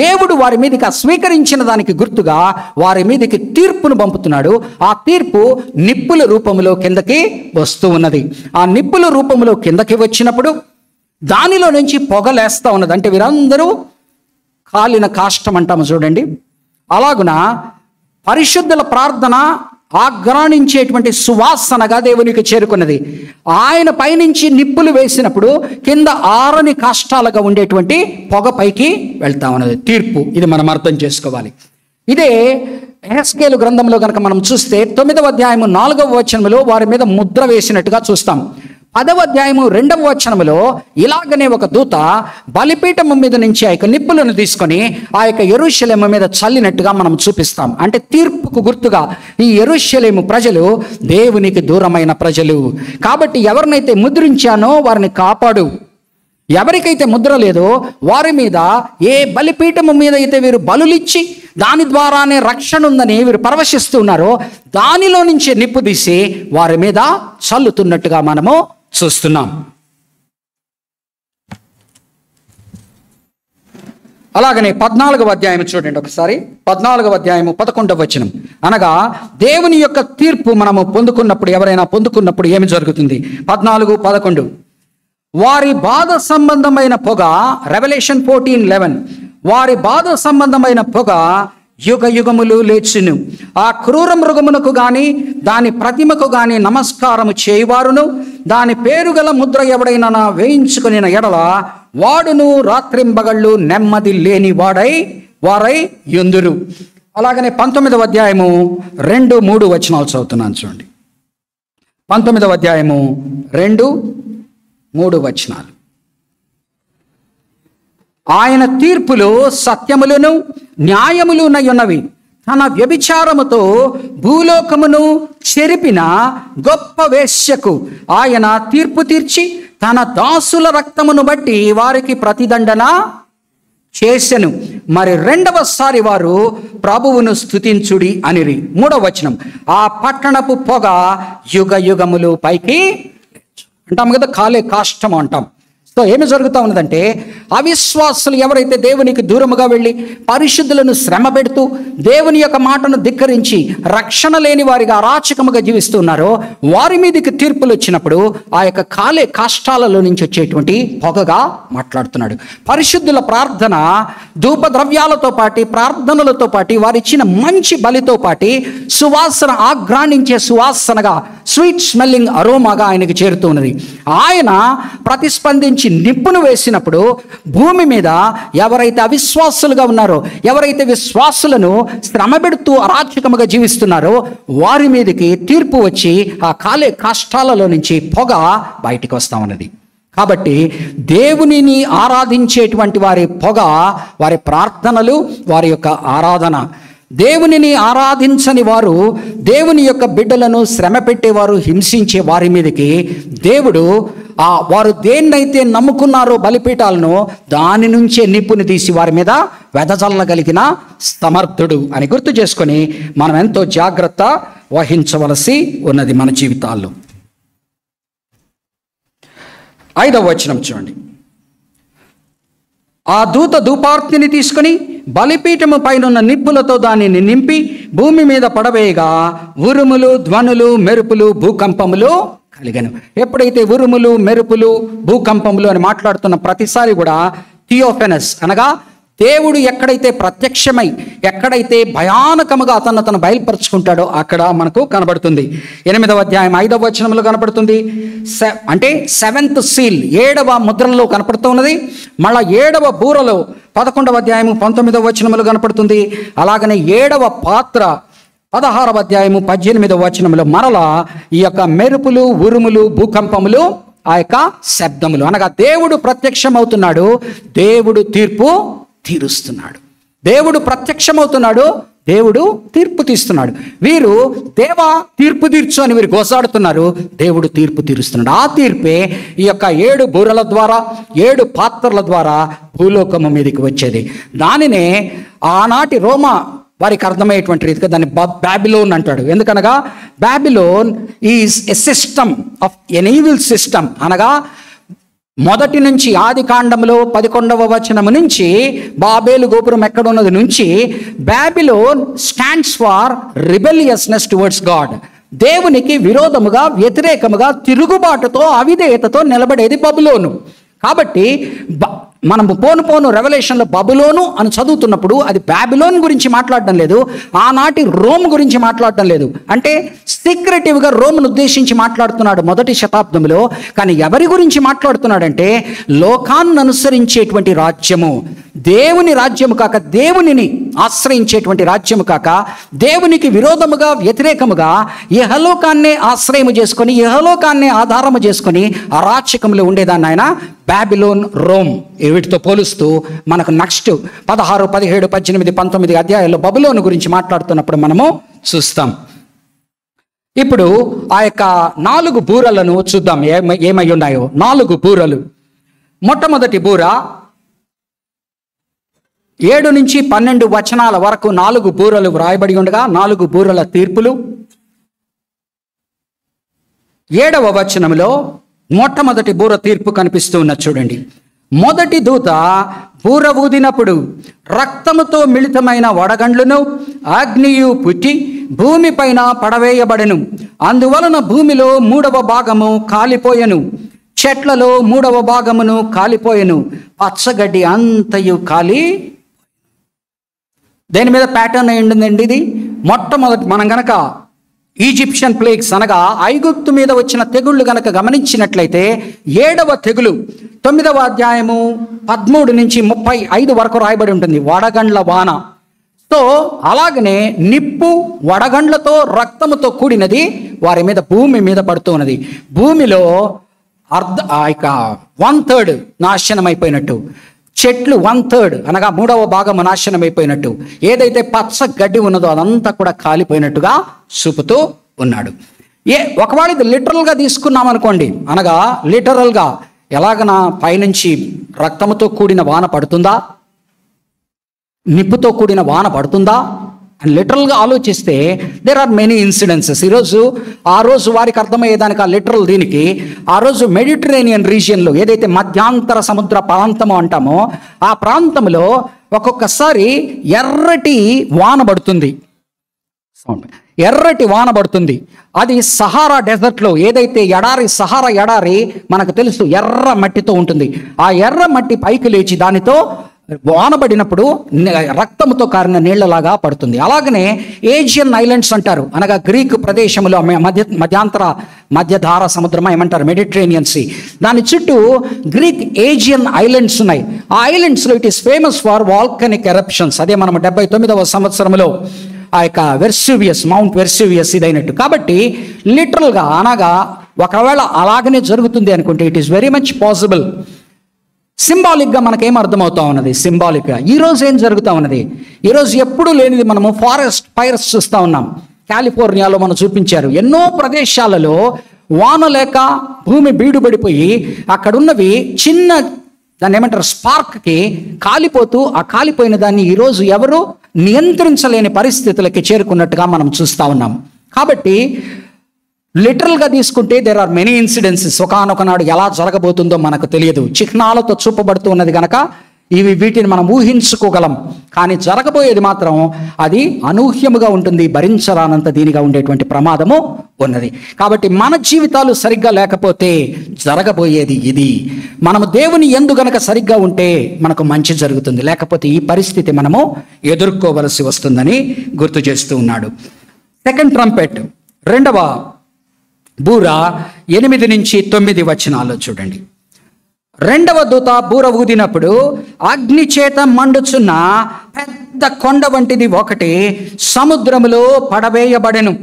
దేవుడు వారి మీదకి స్వీకరించిన దానికి గుర్తుగా వారి మీదకి తీర్పును పంపుతున్నాడు. ఆ తీర్పు నిప్పుల రూపంలో కిందకి వస్తూ ఉన్నది. ఆ నిప్పుల రూపంలో కిందకి వచ్చినప్పుడు దానిలో నుంచి పొగలేస్తూ ఉన్నది. అంటే వీరందరూ కాలిన కాష్టం అంటాము చూడండి. అలాగున పరిశుద్ధుల ప్రార్థన ఆగ్రాణించేటువంటి సువాసనగా దేవునికి చేరుకున్నది. ఆయన పైనుంచి నిప్పులు వేసినప్పుడు కింద ఆరని కాష్టాలుగా ఉండేటువంటి పొగ పైకి వెళ్తా ఉన్నది. తీర్పు, ఇది మనం అర్థం చేసుకోవాలి. ఇదే యెహెజ్కేలు గ్రంథంలో కనుక మనం చూస్తే 9వ అధ్యాయము 4వ వచనంలో వారి మీద ముద్ర వేసినట్టుగా చూస్తాం. 10వ అధ్యాయము 2వ వచనములో ఇలాగనే ఒక దూత బలిపీఠము మీద నుంచి ఆ యొక్క నిప్పులను తీసుకొని ఆ యొక్క యెరూషలేము మీద చల్లినట్టుగా మనం చూపిస్తాం. అంటే తీర్పుకు గుర్తుగా ఈ యెరూషలేము ప్రజలు దేవునికి దూరమైన ప్రజలు. కాబట్టి ఎవరినైతే ముద్రించానో వారిని కాపాడు, ఎవరికైతే ముద్ర లేదో వారి మీద ఏ బలిపీఠము మీద అయితే వీరు బలులిచ్చి దాని ద్వారానే రక్షణ ఉందని వీరు పరవశిస్తున్నారో దానిలో నుంచే నిప్పు తీసి వారి మీద చల్లుతున్నట్టుగా మనము చూస్తున్నాం. అలాగనే 14వ అధ్యాయం చూడండి ఒకసారి. 14వ అధ్యాయము 11వ వచనం, అనగా దేవుని యొక్క తీర్పు మనము పొందుకున్నప్పుడు, ఎవరైనా పొందుకున్నప్పుడు ఏమి జరుగుతుంది? 14:11, వారి బాధ సంబంధమైన పొగ, రెవల్యూషన్ 14:11, వారి బాధ సంబంధమైన పొగ యుగ యుగములు లేచును. ఆ క్రూర మృగమునకు గాని దాని ప్రతిమకు గాని నమస్కారము చేయవారును దాని పేరు గల ముద్ర ఎవడైనా వేయించుకుని ఎడల వాడును రాత్రింబగళ్ళు నెమ్మది లేని వారై యుందురు. అలాగనే 19వ అధ్యాయము 2-3 వచనాలు చదువుతున్నాను చూడండి. 19వ అధ్యాయము 2-3 వచనాలు. ఆయన తీర్పులు సత్యములను న్యాయములునై ఉన్నవి. తన వ్యభిచారముతో భూలోకమును చెరిపిన గొప్ప వేశ్యకు ఆయన తీర్పు తీర్చి తన దాసుల రక్తమును బట్టి వారికి ప్రతిదండన చేసెను. మరి 2వసారి వారు ప్రభువును స్తుతించుడి అనిరి. 3వ వచనం, ఆ పట్టణపు పొగ యుగ యుగములు పైకి అంటాం కదా, కాలే కాష్టం అంటాం. సో ఏమి జరుగుతూ ఉన్నదంటే అవిశ్వాసులు ఎవరైతే దేవునికి దూరముగా వెళ్ళి పరిశుద్ధులను శ్రమ పెడుతూ దేవుని యొక్క మాటను ధిక్కరించి రక్షణ లేని వారిగా అరాచకముగా జీవిస్తున్నారో వారి మీదకి తీర్పులు వచ్చినప్పుడు ఆ యొక్క కాలే కాష్టాలలో నుంచి వచ్చేటువంటి పొగగా మాట్లాడుతున్నాడు. పరిశుద్ధుల ప్రార్థన ధూపద్రవ్యాలతో పాటి ప్రార్థనలతో పాటి వారిచ్చిన మంచి బలితో పాటి సువాసన, ఆగ్రాణించే సువాసనగా, స్వీట్ స్మెల్లింగ్ అరోమాగా ఆయనకి చేరుతూ ఉన్నది. ఆయన ప్రతిస్పందించి నిప్పును వేసినప్పుడు భూమి మీద ఎవరైతే అవిశ్వాసులుగా ఉన్నారో, ఎవరైతే విశ్వాసులను శ్రమ పెడుతూ అరాచకముగా జీవిస్తున్నారో వారి మీదకి తీర్పు వచ్చి ఆ కాలే కాష్టాలలో నుంచి పొగ బయటికి వస్తా ఉన్నది. కాబట్టి దేవునిని ఆరాధించేటువంటి వారి పొగ, వారి ప్రార్థనలు, వారి యొక్క ఆరాధన. దేవునిని ఆరాధించని వారు, దేవుని యొక్క బిడ్డలను శ్రమ పెట్టేవారు, హింసించే వారి మీదకి దేవుడు వారు దేన్నైతే నమ్ముకున్నారో బలిపీఠాలను దాని నుంచే నిప్పుని తీసి వారి మీద వెదజల్లగలిగిన సమర్థుడు అని గుర్తు చేసుకొని మనం ఎంతో జాగ్రత్త వహించవలసి ఉన్నది మన జీవితాల్లో. 5వ వచనం చూడండి. ఆ దూత ధూపార్తిని తీసుకుని బలిపీఠము పైనున్న నిప్పులతో దానిని నింపి భూమి మీద పడవేయగా ఉరుములు, ధ్వనులు, మెరుపులు, భూకంపములు కలిగను. ఎప్పుడైతే ఉరుములు, మెరుపులు, భూకంపములు అని మాట్లాడుతున్న ప్రతిసారి కూడా థియోఫెనస్ అనగా దేవుడు ఎక్కడైతే ప్రత్యక్షమై ఎక్కడైతే భయానకముగా తను బయలుపరుచుకుంటాడో అక్కడ మనకు కనబడుతుంది. 8వ అధ్యాయం 5వ వచనంలో కనపడుతుంది. అంటే 7th సీల్ 7వ ముద్రలో కనపడుతున్నది. మళ్ళా 7వ బూరలో 11వ అధ్యాయము 19వ వచనములు కనపడుతుంది. అలాగనే 7వ పాత్ర 16వ అధ్యాయము 18వ వచనంలో మరలా ఈ యొక్క మెరుపులు, ఉరుములు, భూకంపములు, ఆ యొక్క శబ్దములు, అనగా దేవుడు ప్రత్యక్షమవుతున్నాడు, దేవుడు తీర్పు తీరుస్తున్నాడు. దేవుడు ప్రత్యక్షమవుతున్నాడు, దేవుడు తీర్పు తీస్తున్నాడు. వీరు దేవా తీర్పు తీర్చు అని వీరు గోసాడుతున్నారు, దేవుడు తీర్పు తీరుస్తున్నాడు. ఆ తీర్పే ఈ యొక్క 7 బూరల ద్వారా, 7 పాత్రల ద్వారా భూలోకము మీదకి వచ్చేది. దానినే ఆనాటి రోమా వారికి అర్థమయ్యేటువంటి రీతిగా దాన్ని బాబిలోన్ అంటాడు. ఎందుకనగా Babylon is a system of an evil system. అనగా మొదటి నుంచి ఆది కాండంలో 11వ వచనము నుంచి బాబేలు గోపురం ఎక్కడున్నది నుంచి Babylon stands for rebelliousness towards God. దేవునికి విరోధముగా, వ్యతిరేకముగా, తిరుగుబాటుతో, అవిధేయతతో నిలబడేది బబులోను. కాబట్టి మనం పోను రెవల్యూషన్లో బబులోను అని చదువుతున్నప్పుడు అది బాబిలోన్ గురించి మాట్లాడడం లేదు, ఆనాటి రోమ్ గురించి మాట్లాడడం లేదు. అంటే సీక్రెటివ్గా రోమ్ను ఉద్దేశించి మాట్లాడుతున్నాడు మొదటి శతాబ్దంలో. కానీ ఎవరి గురించి మాట్లాడుతున్నాడంటే లోకాన్ని అనుసరించేటువంటి రాజ్యము, దేవుని రాజ్యము కాక, దేవునిని ఆశ్రయించేటువంటి రాజ్యము కాక, దేవునికి విరోధముగా, వ్యతిరేకముగా ఇహలోకాన్నే ఆశ్రయము చేసుకొని, ఇహలోకాన్నే ఆధారము చేసుకొని అరాచకంలో ఉండేదాన్ని ఆయన బాబిలోన్, రోమ్ వీటితో పోలుస్తూ మనకు నెక్స్ట్ 16, 17, 18, 19 అధ్యాయాల్లో బబులోను గురించి మాట్లాడుతున్నప్పుడు మనము చూస్తాం. ఇప్పుడు ఆ యొక్క 4 బూరలను చూద్దాం ఏమై ఉన్నాయో. 4 బూరలు. మొట్టమొదటి బూర 7 నుంచి 12 వచనాల వరకు 4 బూరలు వ్రాయబడి ఉండగా 4 బూరల తీర్పులు. 7వ వచనంలో మొట్టమొదటి బూర తీర్పు కనిపిస్తూ ఉన్నది చూడండి. మొదటి దూత బూర ఊదినప్పుడు రక్తముతో మిళితమైన వడగండ్లను అగ్నియు పుట్టి భూమిపైన పడవేయబడెను. అందువలన భూమిలో 3వ భాగము కాలిపోయెను, చెట్లలో 3వ భాగమును కాలిపోయెను, పచ్చగడ్డి అంతయు కాలి. దేని మీద ప్యాటర్న్ ఏంటండి ఇది? మొట్టమొదటి మనం గనక ఈజిప్షియన్ ప్లేగ్స్ అనగా ఐగుప్తు మీద వచ్చిన తెగుళ్ళు గనక గమనించినట్లయితే 7వ తెగులు 9వ అధ్యాయము 13 నుంచి 35 వరకు రాయబడి ఉంటుంది, వడగండ్ల వాన. సో అలాగనే నిప్పు, వడగండ్లతో, రక్తముతో కూడినది వారి మీద, భూమి మీద పడుతూ ఉన్నది. భూమిలో 1/3 నాశనం అయిపోయినట్టు, చెట్లు 1/3 అనగా 3వ భాగము నాశనం అయిపోయినట్టు, ఏదైతే పచ్చ గడ్డి ఉన్నదో అదంతా కూడా కాలిపోయినట్టుగా చూపుతూ ఉన్నాడు. ఒకవేళ ఇది లిటరల్గా తీసుకున్నాం అనుకోండి, అనగా లిటరల్గా ఎలాగనా పైనుంచి రక్తముతో కూడిన వాన పడుతుందా, నిప్పుతో కూడిన వాన పడుతుందా అని లిటరల్గా ఆలోచిస్తే దేర్ ఆర్ మెనీ ఇన్సిడెన్సెస్. ఆ రోజు వారికి అర్థమయ్యేదానికి ఆ లిటరల్ దీనికి, ఆ రోజు మెడిటరేనియన్ రీజియన్లో ఏదైతే మధ్యాంతర సముద్ర ప్రాంతము అంటామో ఆ ప్రాంతంలో ఒక్కొక్కసారి ఎర్రటి వాన పడుతుంది, ఎర్రటి వాన పడుతుంది. అది సహారా డెజర్ట్లో ఏదైతే ఎడారి, సహారా ఎడారి మనకు తెలుసు ఎర్ర మట్టితో ఉంటుంది. ఆ ఎర్ర మట్టి పైకి లేచి దానితో వానబడినప్పుడు రక్తముతో కారిన నీళ్లలాగా పడుతుంది. అలాగనే ఏషియన్ ఐలాండ్స్ అంటారు, అనగా గ్రీకు ప్రదేశంలో మధ్యధార సముద్రమా ఏమంటారు, మెడిటరేనియన్ సీ, దాని చుట్టూ గ్రీక్ ఏషియన్ ఐలాండ్స్ ఉన్నాయి. ఆ ఐలాండ్స్లో it is famous for volcanic eruptions. అదే మనం 79వ సంవత్సరంలో ఆ యొక్క వెర్సూవియస్, మౌంట్ వెర్సూవియస్ ఇదైనట్టు. కాబట్టి లిటరల్గా అనగా ఒకవేళ అలాగనే జరుగుతుంది అనుకుంటే it is very much possible. సింబాలిక్గా మనకేం అర్థమవుతా ఉన్నది? సింబాలిక్గా ఈరోజు ఏం జరుగుతూ ఉన్నది? ఈరోజు ఎప్పుడూ లేనిది మనము ఫారెస్ట్ ఫైర్స్ చూస్తూ ఉన్నాం. కాలిఫోర్నియాలో మనం చూపించారు, ఎన్నో ప్రదేశాలలో వాన లేక భూమి బీడుబడిపోయి అక్కడున్నవి చిన్న దాన్ని ఏమంటారు స్పార్క్కి కాలిపోతూ, ఆ కాలిపోయిన దాన్ని ఈరోజు ఎవరు నియంత్రించలేని పరిస్థితులకి చేరుకున్నట్టుగా మనం చూస్తూ ఉన్నాం. కాబట్టి లిటరల్గా తీసుకుంటే దేర్ ఆర్ మెనీ ఇన్సిడెన్సెస్. ఒకనొక నాడు ఎలా జరగబోతుందో మనకు తెలియదు, చిహ్నాలతో చూపబడుతూ ఉన్నది కనుక వీటిని మనం ఊహించుకోగలం. కానీ జరగబోయేది మాత్రం అది అనూహ్యముగా ఉంటుంది, భరించరానంత దీనిగా ఉండేటువంటి ప్రమాదము ఉన్నది. కాబట్టి మన జీవితాలు సరిగ్గా లేకపోతే జరగబోయేది ఇది. మనము దేవుని యందు గనక సరిగ్గా ఉంటే మనకు మంచి జరుగుతుంది, లేకపోతే ఈ పరిస్థితి మనము ఎదుర్కోవలసి వస్తుందని గుర్తు చేస్తూ ఉన్నాడు. సెకండ్ ట్రంపెట్, 2వ బూర 8 నుంచి 9 వచనాల్లో చూడండి. 2వ దూత బూర ఊదినప్పుడు అగ్ని చేత మండుచున్న పెద్ద కొండ వంటిది ఒకటి సముద్రములో పడవేయబడెను.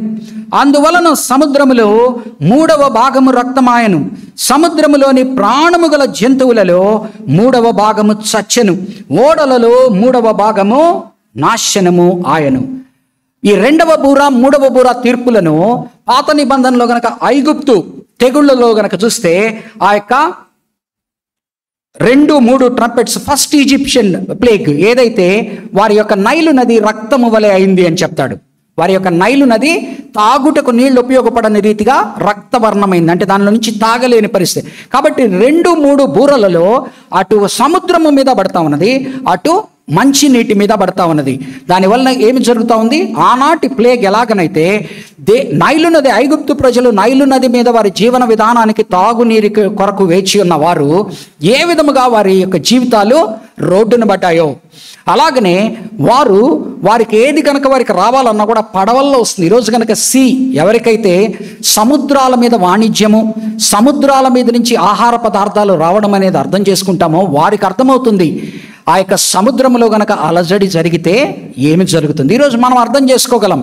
అందువలన సముద్రములో 3వ భాగము రక్తమాయను, సముద్రములోని ప్రాణము గల జంతువులలో 3వ భాగము చచ్చెను, ఓడలలో 3వ భాగము నాశనము ఆయను. ఈ 2వ బూర 3వ బూర తీర్పులను పాత నిబంధనలో గనక ఐగుప్తు తెగుళ్లలో గనక చూస్తే ఆ యొక్క 2-3 ట్రంపెట్స్. ఫస్ట్ ఈజిప్షియన్ ప్లేగ్ ఏదైతే వారి యొక్క నైలు నది రక్తము వలె అయింది అని చెప్తాడు. వారి యొక్క నైలు నది తాగుటకు నీళ్లు ఉపయోగపడని రీతిగా రక్తవర్ణమైంది, అంటే దానిలో నుంచి తాగలేని పరిస్థితి. కాబట్టి 2-3 బూరలలో అటు సముద్రము మీద పడతా ఉన్నది, అటు మంచి నీటి మీద పడతా ఉన్నది. దానివల్ల ఏమి జరుగుతూ ఉంది? ఆనాటి ప్లేగ్ ఎలాగనైతే నైలు నది, ఐగుప్తు ప్రజలు నైలు నది మీద వారి జీవన విధానానికి తాగునీరు కొరకు వేచి ఉన్న వారు ఏ విధముగా వారి యొక్క జీవితాలు రోడ్డును పడ్డాయో, అలాగనే వారికి ఏది కనుక వారికి రావాలన్నా కూడా పడవల్లో వస్తుంది. ఈరోజు కనుక ఎవరికైతే సముద్రాల మీద వాణిజ్యము, సముద్రాల మీద నుంచి ఆహార పదార్థాలు రావడం అనేది అర్థం చేసుకుంటామో వారికి అర్థమవుతుంది ఆ యొక్క సముద్రంలో గనక అలజడి జరిగితే ఏమి జరుగుతుంది. ఈరోజు మనం అర్థం చేసుకోగలం.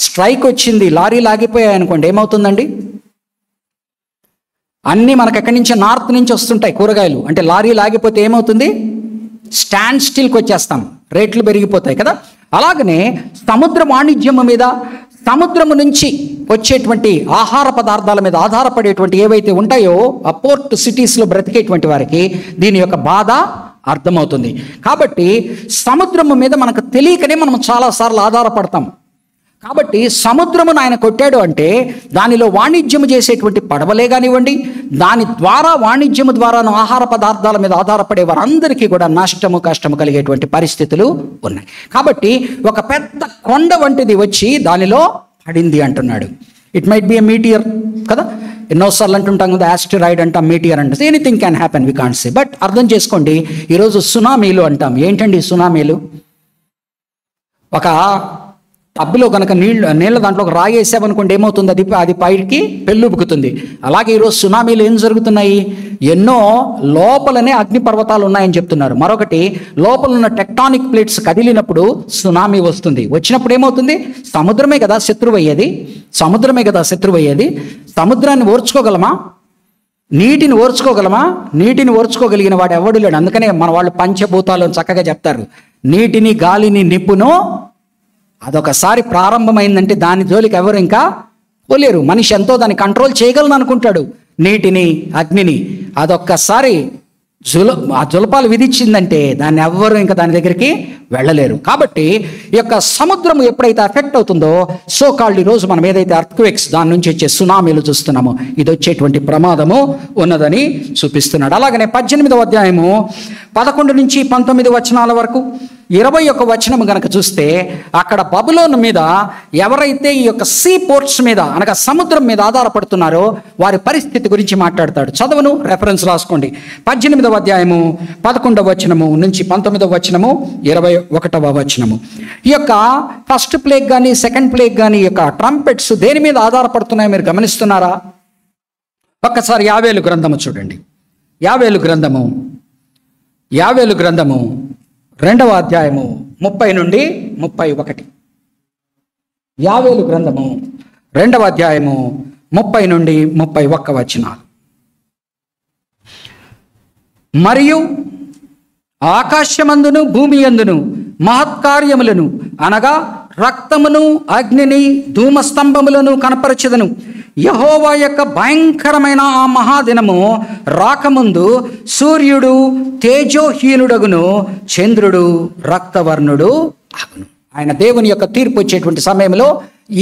స్ట్రైక్ వచ్చింది, లారీలు ఆగిపోయాయి అనుకోండి, ఏమవుతుందండి? అన్నీ మనకు ఎక్కడి నుంచి, నార్త్ నుంచి వస్తుంటాయి కూరగాయలు, అంటే లారీలు ఆగిపోతే ఏమవుతుంది? స్టాండ్ స్టిల్కి వచ్చేస్తాం, రేట్లు పెరిగిపోతాయి కదా. అలాగనే సముద్ర వాణిజ్యము మీద, సముద్రము నుంచి వచ్చేటువంటి ఆహార పదార్థాల మీద ఆధారపడేటువంటి ఏవైతే ఉంటాయో ఆ పోర్ట్ సిటీస్లో బ్రతికేటువంటి వారికి దీని యొక్క బాధ అర్థమవుతుంది. కాబట్టి సముద్రము మీద మనకు తెలియకనే మనం చాలాసార్లు ఆధారపడతాం. కాబట్టి సముద్రమును ఆయన కొట్టాడు అంటే దానిలో వాణిజ్యము చేసేటువంటి పడవలే కానివ్వండి, దాని ద్వారా వాణిజ్యము ద్వారాను ఆహార పదార్థాల మీద ఆధారపడే వారందరికీ కూడా నష్టము కష్టము కలిగేటువంటి పరిస్థితులు ఉన్నాయి. కాబట్టి ఒక పెద్ద కొండ వంటిది వచ్చి దానిలో పడింది అంటున్నాడు. It might be a Meteor కదా, ఎన్నోసార్లు అంటుంటాం కదా, యాస్టరాయిడ్ అంటాం, మీటియర్ అంటాం. Anything can happen, we can't say. But అర్థం చేసుకోండి, ఈరోజు సునామీలు అంటాం. ఏంటండి సునామీలు? ఒక టబ్బులో కనుక నీళ్ళ దాంట్లో రాయి వేసామనుకోండి, ఏమవుతుంది? అది పైకి పెళ్ళుబుకుతుంది. అలాగే ఈరోజు సునామీలు ఏం జరుగుతున్నాయి? ఎన్నో లోపలనే అగ్నిపర్వతాలు ఉన్నాయని చెప్తున్నారు. మరొకటి, లోపల ఉన్న టెక్టానిక్ ప్లేట్స్ కదిలినప్పుడు సునామీ వస్తుంది. వచ్చినప్పుడు ఏమవుతుంది? సముద్రమే కదా శత్రువు అయ్యేది, సముద్రమే కదా శత్రువు అయ్యేది. సముద్రాన్ని ఓర్చుకోగలమా? నీటిని ఓర్చుకోగలమా? నీటిని ఓర్చుకోగలిగిన వాడు ఎవడు లేడు. అందుకనే మన వాళ్ళు పంచభూతాలు చక్కగా చెప్తారు. నీటిని, గాలిని, నిప్పును అదొకసారి ప్రారంభమైందంటే దాని జోలికి ఎవరు ఇంకా పోలేరు. మనిషి ఎంతో దాన్ని కంట్రోల్ చేయగలను అనుకుంటాడు. నీటిని, అగ్నిని అదొక్కసారి జులపాలు విధించిందంటే దాన్ని ఎవ్వరు ఇంకా దాని దగ్గరికి వెళ్ళలేరు. కాబట్టి ఈ యొక్క సముద్రం ఎప్పుడైతే ఎఫెక్ట్ అవుతుందో, సో కాల్డ్ ఈరోజు మనం ఏదైతే అర్త్క్వేక్స్, దాని నుంచి వచ్చే సునామీలు చూస్తున్నామో, ఇది వచ్చేటువంటి ప్రమాదము ఉన్నదని చూపిస్తున్నాడు. అలాగనే 18వ అధ్యాయము 11 నుంచి 19 వచనాల వరకు 21 వచనము గనక చూస్తే, అక్కడ బబులోను మీద ఎవరైతే ఈ యొక్క సీ పోర్ట్స్ మీద అనగా సముద్రం మీద ఆధారపడుతున్నారో వారి పరిస్థితి గురించి మాట్లాడతాడు. చదవను, రెఫరెన్స్ రాసుకోండి. 18వ అధ్యాయము 11వ వచనము నుంచి 19వ వచనము 21వ వచనము. ఈ యొక్క ఫస్ట్ ప్లేగ్ కానీ సెకండ్ ప్లేగ్ కానీ ఈ యొక్క ట్రంపెట్స్ దేని మీద ఆధారపడుతున్నాయో మీరు గమనిస్తున్నారా? ఒక్కసారి యావేలు గ్రంథము చూడండి. యావేలు గ్రంథము 2వ అధ్యాయము 30 నుండి 31. యావేలు గ్రంథము 2వ అధ్యాయము 30 నుండి 31 వచనాలు. మరియు ఆకాశమందును భూమి యందును మహత్కార్యములను అనగా రక్తమును, అగ్నిని, ధూమస్తంభములను కనపరచెదను. యెహోవా యొక్క భయంకరమైన ఆ మహాదినము రాకముందు సూర్యుడు తేజోహీనుడగును, చంద్రుడు రక్తవర్ణుడు అగును. ఆయన దేవుని యొక్క తీర్పు వచ్చేటువంటి సమయంలో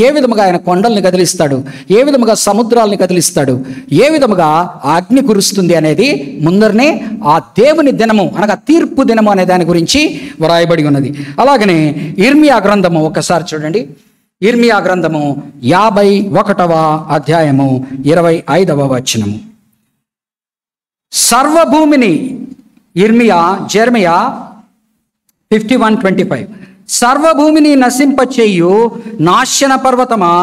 ఏ విధముగా ఆయన కొండల్ని కదిలిస్తాడు, ఏ విధముగా సముద్రాలని కదిలిస్తాడు, ఏ విధముగా ఆ అగ్ని కురుస్తుంది అనేది ముందరనే ఆ దేవుని దినము అనగా తీర్పు దినము అనే దాని గురించి వ్రాయబడి ఉన్నది. అలాగనే ఇర్మియా గ్రంథము ఒకసారి చూడండి. ఇర్మియా గ్రంథము 51వ అధ్యాయము 25వ వచనము. సర్వభూమిని జెర్మియా 51:25 సర్వభూమిని నశింపచేయు నాశన పర్వతమా,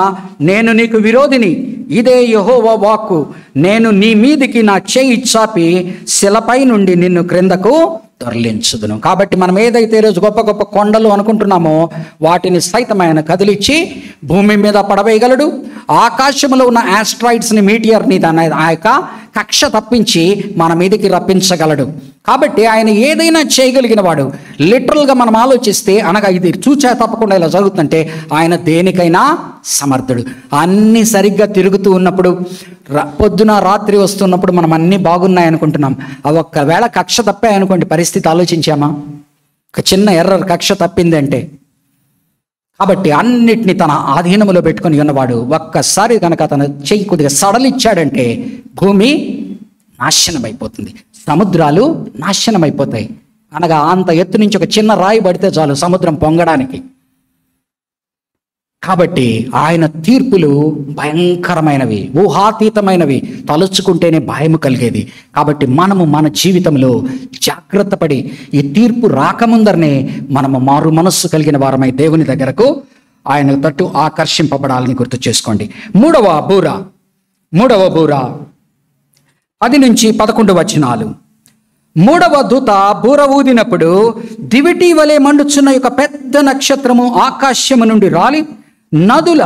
నేను నీకు విరోధిని, ఇదే యెహోవా వాక్కు. నేను నీ మీదికి నా చేయి చాపి శిలపై నుండి నిన్ను క్రిందకు తరలించుదును. కాబట్టి మనం ఏదైతే ఈరోజు గొప్ప గొప్ప కొండలు అనుకుంటున్నామో వాటిని సైతం ఆయన కదిలించి భూమి మీద పడవేయగలడు. ఆకాశంలో ఉన్న ఆస్ట్రాయిడ్స్ని, మీటియర్ని దాని ఆ యొక్క కక్ష తప్పించి మన మీదకి రప్పించగలడు. కాబట్టి ఆయన ఏదైనా చేయగలిగిన వాడు. లిటరల్గా మనం ఆలోచిస్తే, అనగా ఇది చూచా తప్పకుండా ఇలా జరుగుతుందంటే ఆయన దేనికైనా సమర్థుడు. అన్నీ సరిగ్గా తిరుగుతూ ఉన్నప్పుడు, పొద్దున రాత్రి వస్తున్నప్పుడు మనం అన్నీ బాగున్నాయి అనుకుంటున్నాం. అవి ఒక్కవేళ కక్ష తప్పాయనుకోండి, పరిస్థితి ఆలోచించామా? ఒక చిన్న ఎర్రర్ కక్ష తప్పిందంటే. కాబట్టి అన్నిటినీ తన ఆధీనంలో పెట్టుకొని ఉన్నవాడు ఒక్కసారి కనుక తన చెయ్యి కొద్దిగా సడలిచ్చాడంటే భూమి నాశనం అయిపోతుంది, సముద్రాలు నాశనం అయిపోతాయి. అనగా అంత ఎత్తు నుంచి ఒక చిన్న రాయి పడితే చాలు సముద్రం పొంగడానికి. కాబట్టి ఆయన తీర్పులు భయంకరమైనవి, ఊహాతీతమైనవి, తలుచుకుంటేనే భయము కలిగేది. కాబట్టి మనము మన జీవితంలో జాగ్రత్త పడి ఈ తీర్పు రాకముందరనే మనము మారు మనస్సు కలిగిన వారమై దేవుని దగ్గరకు ఆయన తట్టు ఆకర్షింపబడాలని గుర్తు చేసుకోండి. మూడవ బూర 10 నుంచి 11 వచనాలు. మూడవ దూత బూర ఊదినప్పుడు దివిటి వలె మండుచున్న ఒక పెద్ద నక్షత్రము ఆకాశము నుండి రాలి నదుల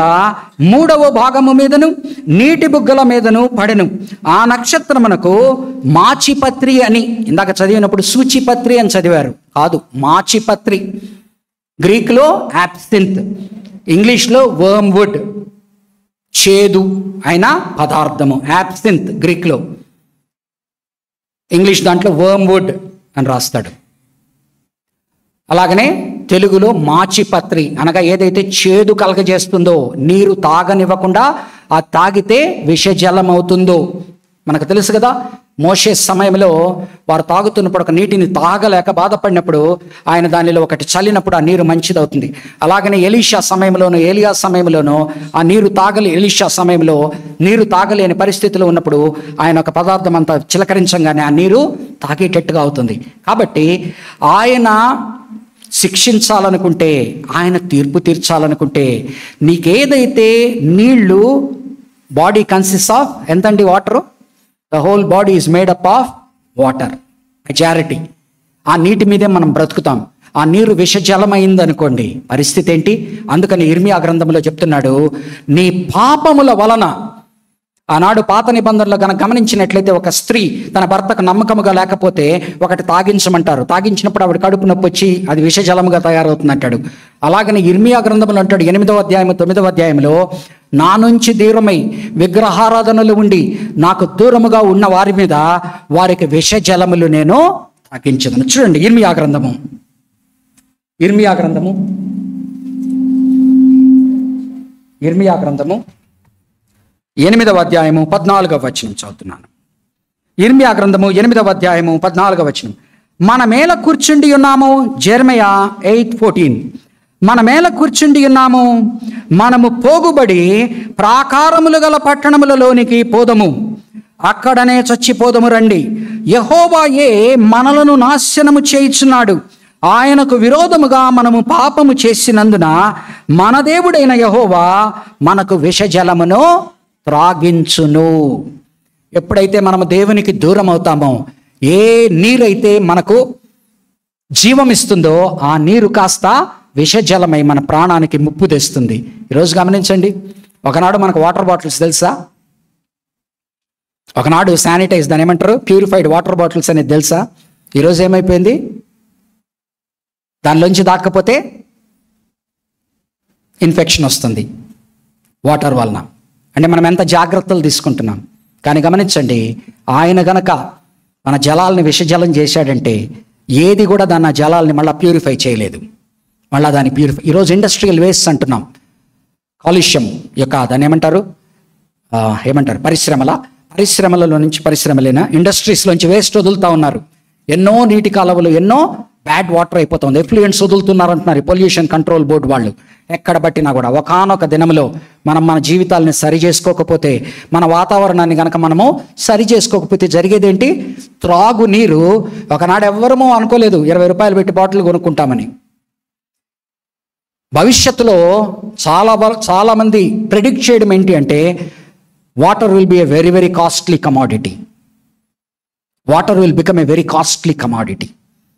3వ భాగము మీదను నీటి బుగ్గల మీదను పడెను. ఆ నక్షత్రమునకు మాచిపత్రి అని, ఇందాక చదివినప్పుడు సూచిపత్రి అని చదివారు, కాదు మాచిపత్రి. గ్రీక్లో యాబ్సింత్, ఇంగ్లీష్లో వర్మ్వుడ్, చేదు అయిన పదార్థము యాబ్సింత్ గ్రీక్లో. ఇంగ్లీష్ దాంట్లో వర్మ్వుడ్ అని రాస్తాడు. అలాగనే తెలుగులో మాచిపత్రి, అనగా ఏదైతే చేదు కలగజేస్తుందో, నీరు తాగనివ్వకుండా ఆ తాగితే విషజలం అవుతుందో మనకు తెలుసు కదా. మోషే సమయంలో వారు తాగుతున్నప్పుడు ఒక నీటిని తాగలేక బాధపడినప్పుడు ఆయన దానిలో ఒకటి చల్లినప్పుడు ఆ నీరు మంచిదవుతుంది. అలాగనే ఎలీషా సమయంలోనూ ఏలియా సమయంలోనూ ఆ నీరు ఎలీషా సమయంలో నీరు తాగలేని పరిస్థితిలో ఉన్నప్పుడు ఆయన ఒక పదార్థం అంతా చిలకరించగానే ఆ నీరు తాగేటట్టుగా అవుతుంది. కాబట్టి ఆయన శిక్షించాలనుకుంటే, ఆయన తీర్పు తీర్చాలనుకుంటే, నీకేదైతే నీళ్లు, బాడీ కన్సిస్ట్ ఆఫ్ ఎంతండి water, the whole body is made up of water majority. ఆ నీటి మీదే మనం బ్రతుకుతాం. ఆ నీరు విషజలమైందనుకోండి పరిస్థితి ఏంటి? అందుకని ఇర్మియా గ్రంథంలో చెప్తున్నాడు, నీ పాపముల వలన. ఆనాడు పాత నిబంధనలో కనుక గమనించినట్లయితే ఒక స్త్రీ తన భర్తకు నమ్మకముగా లేకపోతే ఒకటి తాగించమంటారు, తాగించినప్పుడు ఆవిడ కడుపు నొప్పి వచ్చి అది విషజలముగా తయారవుతుంది అంటాడు. అలాగని ఇర్మియా గ్రంథంలో అంటాడు 8వ అధ్యాయం 9వ అధ్యాయంలో, నా నుంచి దూరమై విగ్రహారాధనలు ఉండి నాకు దూరముగా ఉన్న వారి మీద వారికి విషజలములు నేను తాగించదను. చూడండి ఇర్మియా గ్రంథము 8వ అధ్యాయము 14వ వచనం చదువుతున్నాను. ఇర్మియా గ్రంథము 8వ అధ్యాయము 14వ వచనం. మన మేల కూర్చుండి ఉన్నాము, జెర్మయా 8:14. మన మేల కూర్చుండి ఉన్నాము, మనము పోగుబడి ప్రాకారములు గల పట్టణములలోనికి పోదము, అక్కడనే చచ్చిపోదము రండి. యెహోవాయే మనలను నాశనము చేయుచున్నాడు, ఆయనకు విరోధముగా మనము పాపము చేసినందున మన దేవుడైన యెహోవా మనకు విషజలమును త్రాగించును. ఎప్పుడైతే మనము దేవునికి దూరం అవుతామో, ఏ నీరైతే మనకు జీవం ఇస్తుందో ఆ నీరు కాస్త విషజలమై మన ప్రాణానికి ముప్పు తెస్తుంది. ఈరోజు గమనించండి, ఒకనాడు మనకు వాటర్ బాటిల్స్ తెలుసా? ఒకనాడు శానిటైజ్, దాని ఏమంటారు, ప్యూరిఫైడ్ వాటర్ బాటిల్స్ అనేది తెలుసా? ఈరోజు ఏమైపోయింది? దానిలోంచి దాక్కపోతే ఇన్ఫెక్షన్ వస్తుంది వాటర్ వలన. అంటే మనం ఎంత జాగ్రత్తలు తీసుకుంటున్నాం. కానీ గమనించండి, ఆయన గనక మన జలాల్ని విషజలం చేశాడంటే ఏది కూడా దాన్ని ఆ జలాల్ని మళ్ళీ ప్యూరిఫై చేయలేదు. మళ్ళీ దాన్ని ప్యూరిఫై, ఈరోజు ఇండస్ట్రియల్ వేస్ట్ అంటున్నాం, కాలుష్యం యొక్క దాన్ని ఏమంటారు పరిశ్రమలలో నుంచి, పరిశ్రమలైనా ఇండస్ట్రీస్లోంచి వేస్ట్ వదులుతూ ఉన్నారు. ఎన్నో నీటి కాలువలు, ఎన్నో బ్యాడ్ వాటర్ అయిపోతుంది, ఎఫ్లూయెంట్స్ వదులుతున్నారు అంటున్నారు పొల్యూషన్ కంట్రోల్ బోర్డు వాళ్ళు. ఎక్కడ బట్టినా కూడా ఒకానొక దినంలో మనం మన జీవితాలని సరి చేసుకోకపోతే, మన వాతావరణాన్ని కనుక మనము సరి చేసుకోకపోతే జరిగేదేంటి? త్రాగు నీరు, ఒకనాడు ఎవ్వరమో అనుకోలేదు 20 రూపాయలు పెట్టి బాటిల్ కొనుక్కుంటామని. భవిష్యత్తులో చాలామంది ప్రెడిక్ట్ చేయడం ఏంటి అంటే, water will be a very very costly commodity. Water will become a very costly commodity.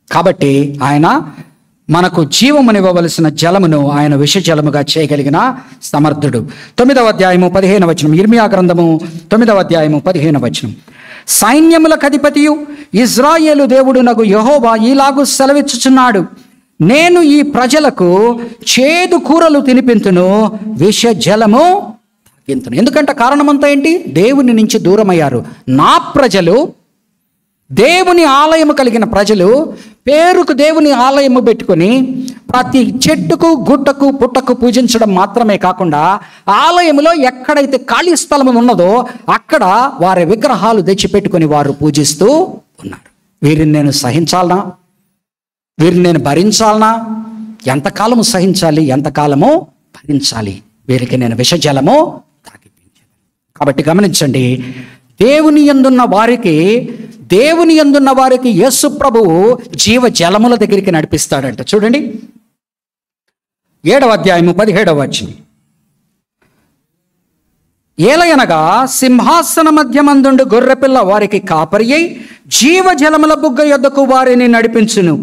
కాబట్టి ఆయన మనకు జీవమునివ్వవలసిన జలమును ఆయన విషజలముగా చేయగలిగిన సమర్థుడు. 9వ అధ్యాయము 15వ వచనం, ఇర్మియా గ్రంథము 9వ అధ్యాయము 15వ వచనం. సైన్యములకు అధిపతియు ఇజ్రాయేలు దేవుడు నగు యెహోవా ఈలాగు సెలవిచ్చుచున్నాడు, నేను ఈ ప్రజలకు చేదు కూరలు తినిపింతును, విష జలము తాగింతును. ఎందుకంటే కారణమంతా ఏంటి? దేవుని నుంచి దూరమయ్యారు. నా ప్రజలు, దేవుని ఆలయము కలిగిన ప్రజలు, పేరుకు దేవుని ఆలయము పెట్టుకొని ప్రతి చెట్టుకు గుట్టకు పుట్టకు పూజించడం మాత్రమే కాకుండా ఆలయములో ఎక్కడైతే ఖాళీ స్థలం ఉన్నదో అక్కడ వారి విగ్రహాలు తెచ్చిపెట్టుకొని వారు పూజిస్తూ ఉన్నారు. వీరిని నేను సహించాలనా? వీరిని నేను భరించాలనా? ఎంతకాలము సహించాలి? ఎంతకాలము భరించాలి? వీరికి నేను విషజలము తాగిపించాను. కాబట్టి గమనించండి, దేవుని యందున్న వారికి యేసు ప్రభువు జీవ జలముల దగ్గరికి నడిపిస్తాడంట. చూడండి 7వ అధ్యాయము 17వ వచనం. ఏలయనగా సింహాసన మధ్యమందుండు గొర్రెపిల్ల వారికి కాపరి అయి జీవ జలముల బుగ్గ యొద్దకు వారిని నడిపించును.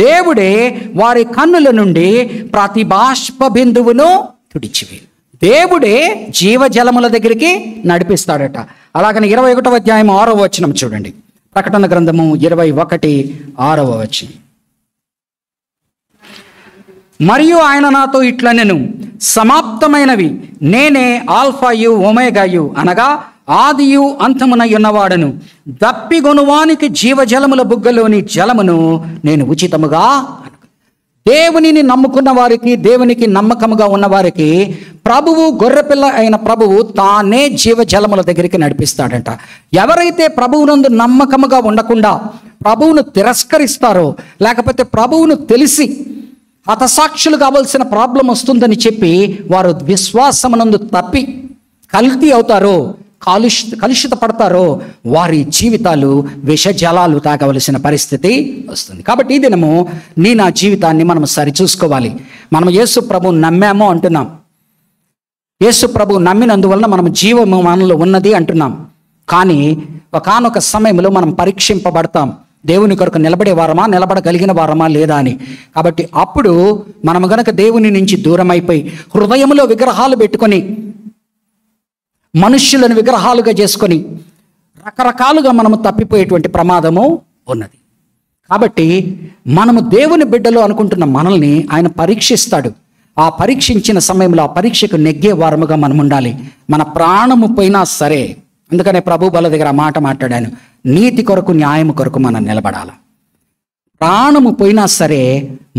దేవుడే వారి కన్నుల నుండి ప్రతి బాష్ప బిందువును తుడిచివేయును. దేవుడే జీవజలముల దగ్గరికి నడిపిస్తాడట. అలాగని 21వ అధ్యాయం 6వ వచనం చూడండి. ప్రకటన గ్రంథము 21:6వ వచనం. మరియు ఆయన నాతో ఇట్లనెను, సమాప్తమైనవి, నేనే ఆల్ఫాయు ఒమేగాయు, అనగా ఆదియు అంతమునై ఉన్నవాడను. దప్పిగొనువానికి జీవజలముల బుగ్గలోని జలమును నేను ఉచితముగా. దేవునిని నమ్ముకున్న వారికి, దేవునికి నమ్మకముగా ఉన్నవారికి ప్రభువు, గొర్రెపిల్ల అయిన ప్రభువు తానే జీవజలముల దగ్గరికి నడిపిస్తాడంట. ఎవరైతే ప్రభువునందు నమ్మకముగా ఉండకుండా ప్రభువును తిరస్కరిస్తారో, లేకపోతే ప్రభువును తెలిసి హతసాక్షులు కావలసిన ప్రాబ్లం వస్తుందని చెప్పి వారు విశ్వాసమునందు తప్పి కల్తీ అవుతారో, కలుషిత పడతారో, వారి జీవితాలు విషజలాలు తాగవలసిన పరిస్థితి వస్తుంది. కాబట్టి ఈ దినము నా జీవితాన్ని మనం సరిచూసుకోవాలి. మనం యేసు ప్రభువు నమ్మాము అంటున్నాం. యేసు ప్రభువు నమ్మినందువలన మనం జీవము మనలో ఉన్నది అంటున్నాం. కానీ ఒకానొక సమయంలో మనం పరీక్షింపబడతాం. దేవుని కొరకు నిలబడే వారమా, నిలబడగలిగిన వారమా లేదా అని. కాబట్టి అప్పుడు మనం గనక దేవుని నుంచి దూరం అయిపోయి హృదయంలో విగ్రహాలు పెట్టుకొని, మనుష్యులను విగ్రహాలుగా చేసుకొని రకరకాలుగా మనము తప్పిపోయేటువంటి ప్రమాదము ఉన్నది. కాబట్టి మనము దేవుని బిడ్డలు అనుకుంటున్న మనల్ని ఆయన పరీక్షిస్తాడు. ఆ పరీక్షించిన సమయంలో ఆ పరీక్షకు నెగ్గే వారముగా మనం ఉండాలి. మన ప్రాణము పోయినా సరే, అందుకనే ప్రభు బల దగ్గర మాట మాట్లాడాను, నీతి కొరకు, న్యాయము కొరకు మనం నిలబడాలి. ప్రాణము పోయినా సరే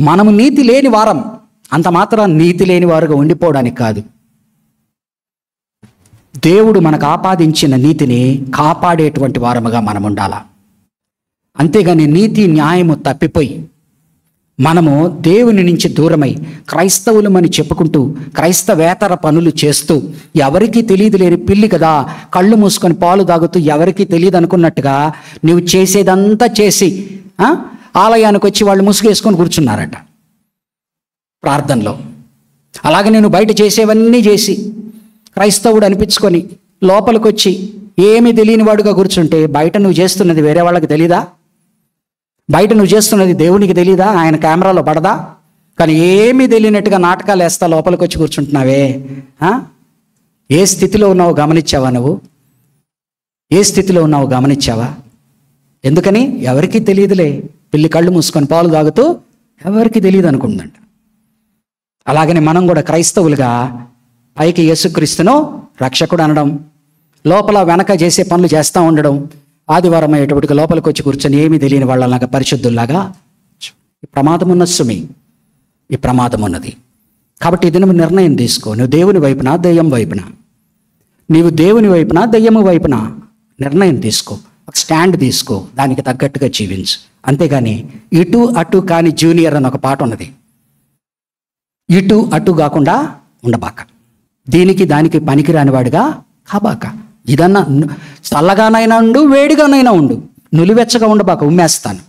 మనము నీతి లేని వారం, అంత మాత్రం నీతి లేని వారుగా ఉండిపోవడానికి కాదు. దేవుడు మనకు ఆపాదించిన నీతిని కాపాడేటువంటి వారముగా మనం ఉండాలా. అంతేగాని నీతి న్యాయము తప్పిపోయి మనము దేవుని నుంచి దూరమై క్రైస్తవులమని చెప్పుకుంటూ క్రైస్తవేతర పనులు చేస్తూ, ఎవరికీ తెలియదు లేని పిల్లి కదా, కళ్ళు మూసుకొని పాలు తాగుతూ ఎవరికీ తెలియదు అనుకున్నట్టుగా నువ్వు చేసేదంతా చేసి ఆలయానికి వచ్చి వాళ్ళు ముసుగేసుకొని కూర్చున్నారట ప్రార్థనలో. అలాగే నేను బయట చేసేవన్నీ చేసి క్రైస్తవుడు అనిపించుకొని లోపలికి వచ్చి ఏమీ తెలియని వాడుగా కూర్చుంటే బయట నువ్వు చేస్తున్నది వేరే వాళ్ళకి తెలీదా? బయట నువ్వు చేస్తున్నది దేవునికి తెలీదా? ఆయన కెమెరాలో పడదా? కానీ ఏమీ తెలియనట్టుగా నాటకాలు వేస్తా లోపలికి వచ్చి కూర్చుంటున్నావే. ఏ స్థితిలో ఉన్నావో గమనించావా? నువ్వు ఏ స్థితిలో ఉన్నావో గమనించావా? ఎందుకని? ఎవరికీ తెలియదులే, పిల్లి కళ్ళు మూసుకొని పాలు తాగుతూ ఎవరికి తెలియదు అనుకుందంట. అలాగనే మనం కూడా క్రైస్తవులుగా పైకి యేసుక్రీస్తును రక్షకుడు అనడం, లోపల వెనక చేసే పనులు చేస్తూ ఉండడం, ఆదివారం అయ్యేటప్పటికి లోపలికి వచ్చి కూర్చొని ఏమీ తెలియని వాళ్ళలాగా పరిశుద్ధుల్లాగా. ఈ ప్రమాదం ఉన్న సుమి, ఈ ప్రమాదం ఉన్నది. కాబట్టి ఇది నువ్వు నిర్ణయం తీసుకో. నువ్వు దేవుని వైపున, దెయ్యం వైపున, నీవు దేవుని వైపున, దెయ్యము వైపున నిర్ణయం తీసుకో, ఒక స్టాండ్ తీసుకో, దానికి తగ్గట్టుగా జీవించు. అంతేగాని ఇటు అటు కాని జూనియర్ అని ఒక పాట ఉన్నది. ఇటు అటు కాకుండా ఉండబాక, దీనికి దానికి పనికిరానివాడిగా కాబాక. ఇదన్నా చల్లగానైనా ఉండు, వేడిగానైనా ఉండు, నులివెచ్చగా ఉండబాక, ఉమ్మేస్తాను.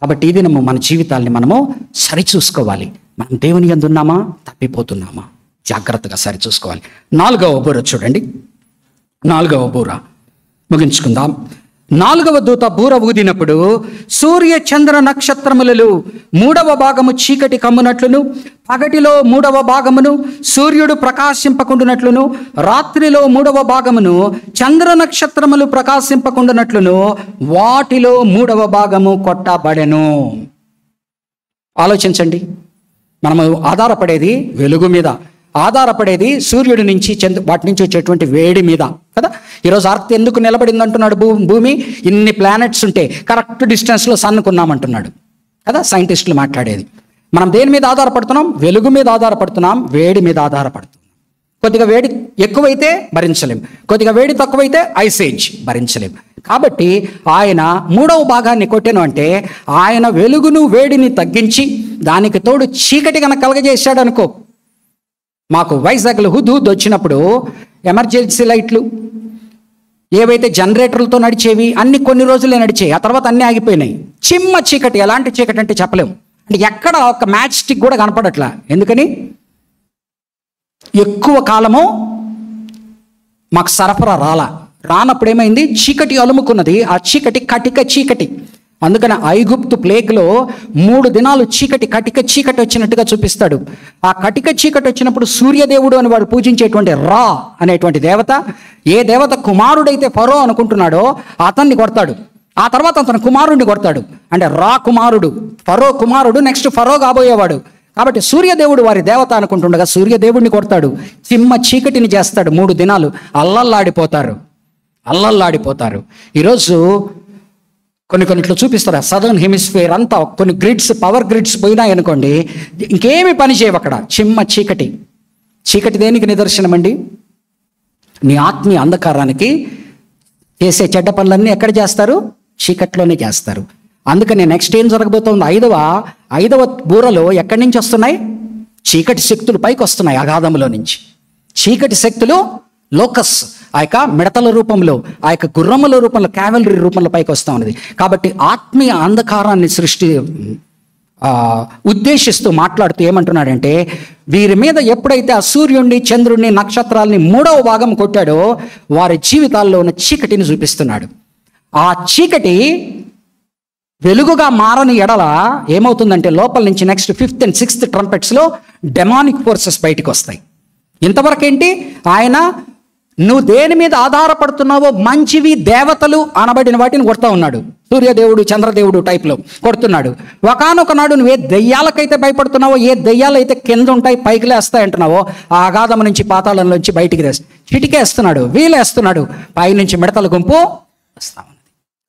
కాబట్టి ఇది మన జీవితాల్ని మనము సరిచూసుకోవాలి. మనం దేవుని యందు ఉన్నామా, తప్పిపోతున్నామా, జాగ్రత్తగా సరిచూసుకోవాలి. 4వ బూర చూడండి. 4వ బూర ముగించుకుందాం. 4వ దూత బూర ఊదినప్పుడు సూర్య చంద్ర నక్షత్రములలో 3వ భాగము చీకటి కమ్మునట్లును, పగటిలో 3వ భాగమును సూర్యుడు ప్రకాశింపకుండునట్లును, రాత్రిలో 3వ భాగమును చంద్ర నక్షత్రములు ప్రకాశింపకుండునట్లును వాటిలో 3వ భాగము కొట్టబడెను. ఆలోచించండి. మనము ఆధారపడేది వెలుగు మీద, ఆధారపడేది సూర్యుడి నుంచి వాటి నుంచి వచ్చేటువంటి వేడి మీద కదా. ఈరోజు అర్త్ ఎందుకు నిలబడింది అంటున్నాడు? భూమి ఇన్ని ప్లానెట్స్ ఉంటే కరెక్ట్ డిస్టెన్స్లో సన్నుకున్నామంటున్నాడు కదా సైంటిస్టులు మాట్లాడేది. మనం దేని మీద ఆధారపడుతున్నాం? వెలుగు మీద ఆధారపడుతున్నాం, వేడి మీద ఆధారపడుతున్నాం. కొద్దిగా వేడి ఎక్కువైతే భరించలేం, కొద్దిగా వేడి తక్కువైతే ఐసేజ్ భరించలేం. కాబట్టి ఆయన 3వ భాగాన్ని కొట్టాను అంటే ఆయన వెలుగును వేడిని తగ్గించి దానికి తోడు చీకటి కనుక కలగజేశాడు అనుకో. మాకు వైజాగ్లో హుద్ వచ్చినప్పుడు ఎమర్జెన్సీ లైట్లు ఏవైతే జనరేటర్లతో నడిచేవి అన్ని కొన్ని రోజులే నడిచాయి, ఆ తర్వాత అన్నీ ఆగిపోయినాయి. చిమ్మ చీకటి, ఎలాంటి చీకటి అంటే చెప్పలేము. అంటే ఎక్కడ ఒక మ్యాచ్ స్టిక్ కూడా కనపడట్లా. ఎందుకని? ఎక్కువ కాలము మాకు సరఫరా రానప్పుడు ఏమైంది? చీకటి అలుముకున్నది. ఆ చీకటి కటిక చీకటి. అందుకని ఐగుప్తు ప్లేగ్లో 3 దినాలు కటిక చీకటి వచ్చినట్టుగా చూపిస్తాడు. ఆ కటిక చీకటి వచ్చినప్పుడు సూర్యదేవుడు అని వాడు పూజించేటువంటి రా అనేటువంటి దేవత, ఏ దేవత కుమారుడైతే ఫరో అనుకుంటున్నాడో అతన్ని కొడతాడు. ఆ తర్వాత అతను కుమారుడిని కొడతాడు. అంటే రా కుమారుడు, ఫరో కుమారుడు నెక్స్ట్ ఫరో కాబోయేవాడు. కాబట్టి సూర్యదేవుడు వారి దేవత అనుకుంటుండగా సూర్యదేవుడిని కొడతాడు, చిమ్మ చీకటిని చేస్తాడు. 3 దినాలు అల్లల్లాడిపోతారు. ఈరోజు కొన్నిట్లో చూపిస్తారు. సదర్న్ హెమిస్ఫియర్ అంతా కొన్ని గ్రిడ్స్, పవర్ గ్రిడ్స్ పోయినాయి అనుకోండి, ఇంకేమి పని చేయవు అక్కడ. చిమ్మ చీకటి. చీకటి దేనికి నిదర్శనం అండి? నీ ఆత్మీయ అంధకారానికి. చేసే చెడ్డ పనులన్నీ ఎక్కడ చేస్తారు? చీకట్లోనే చేస్తారు. అందుకని నెక్స్ట్ ఏం జరగబోతోంది? ఐదవ బూరలో ఎక్కడి నుంచి వస్తున్నాయి? చీకటి శక్తులు పైకి వస్తున్నాయి అగాధములో నుంచి. చీకటి శక్తులు లోకస్, ఆ యొక్క మిడతల రూపంలో, ఆ యొక్క గుర్రముల రూపంలో, క్యావెలరీ రూపంలో పైకి వస్తూ ఉన్నది. కాబట్టి ఆత్మీయ అంధకారాన్ని ఉద్దేశిస్తూ మాట్లాడుతూ ఏమంటున్నాడంటే, వీరి మీద ఎప్పుడైతే ఆ సూర్యుడిని, చంద్రుడిని, నక్షత్రాలని 3వ భాగం కొట్టాడో వారి జీవితాల్లో ఉన్న చీకటిని చూపిస్తున్నాడు. ఆ చీకటి వెలుగుగా మారని ఎడల ఏమవుతుందంటే లోపల నుంచి నెక్స్ట్ 5th and 6th ట్రంపెట్స్లో డెమానిక్ ఫోర్సెస్ బయటికి వస్తాయి. ఇంతవరకు ఏంటి? ఆయన నువ్వు దేని మీద ఆధారపడుతున్నావో మంచివి దేవతలు అనబడిన వాటిని కొడతా ఉన్నాడు. సూర్యదేవుడు, చంద్రదేవుడు టైప్లో కొడుతున్నాడు. ఒకానొక నాడు నువ్వు ఏ దెయ్యాలకైతే భయపడుతున్నావో, ఏ దెయ్యాలైతే కింద ఉంటాయి పైకి లేస్తాయి అంటున్నావో, ఆ అగాధం నుంచి పాతాళం నుంచి బయటికి చిటికేస్తున్నాడు, వీలేస్తున్నాడు. పైనుంచి మిడతల గుంపు వస్తా ఉన్నది.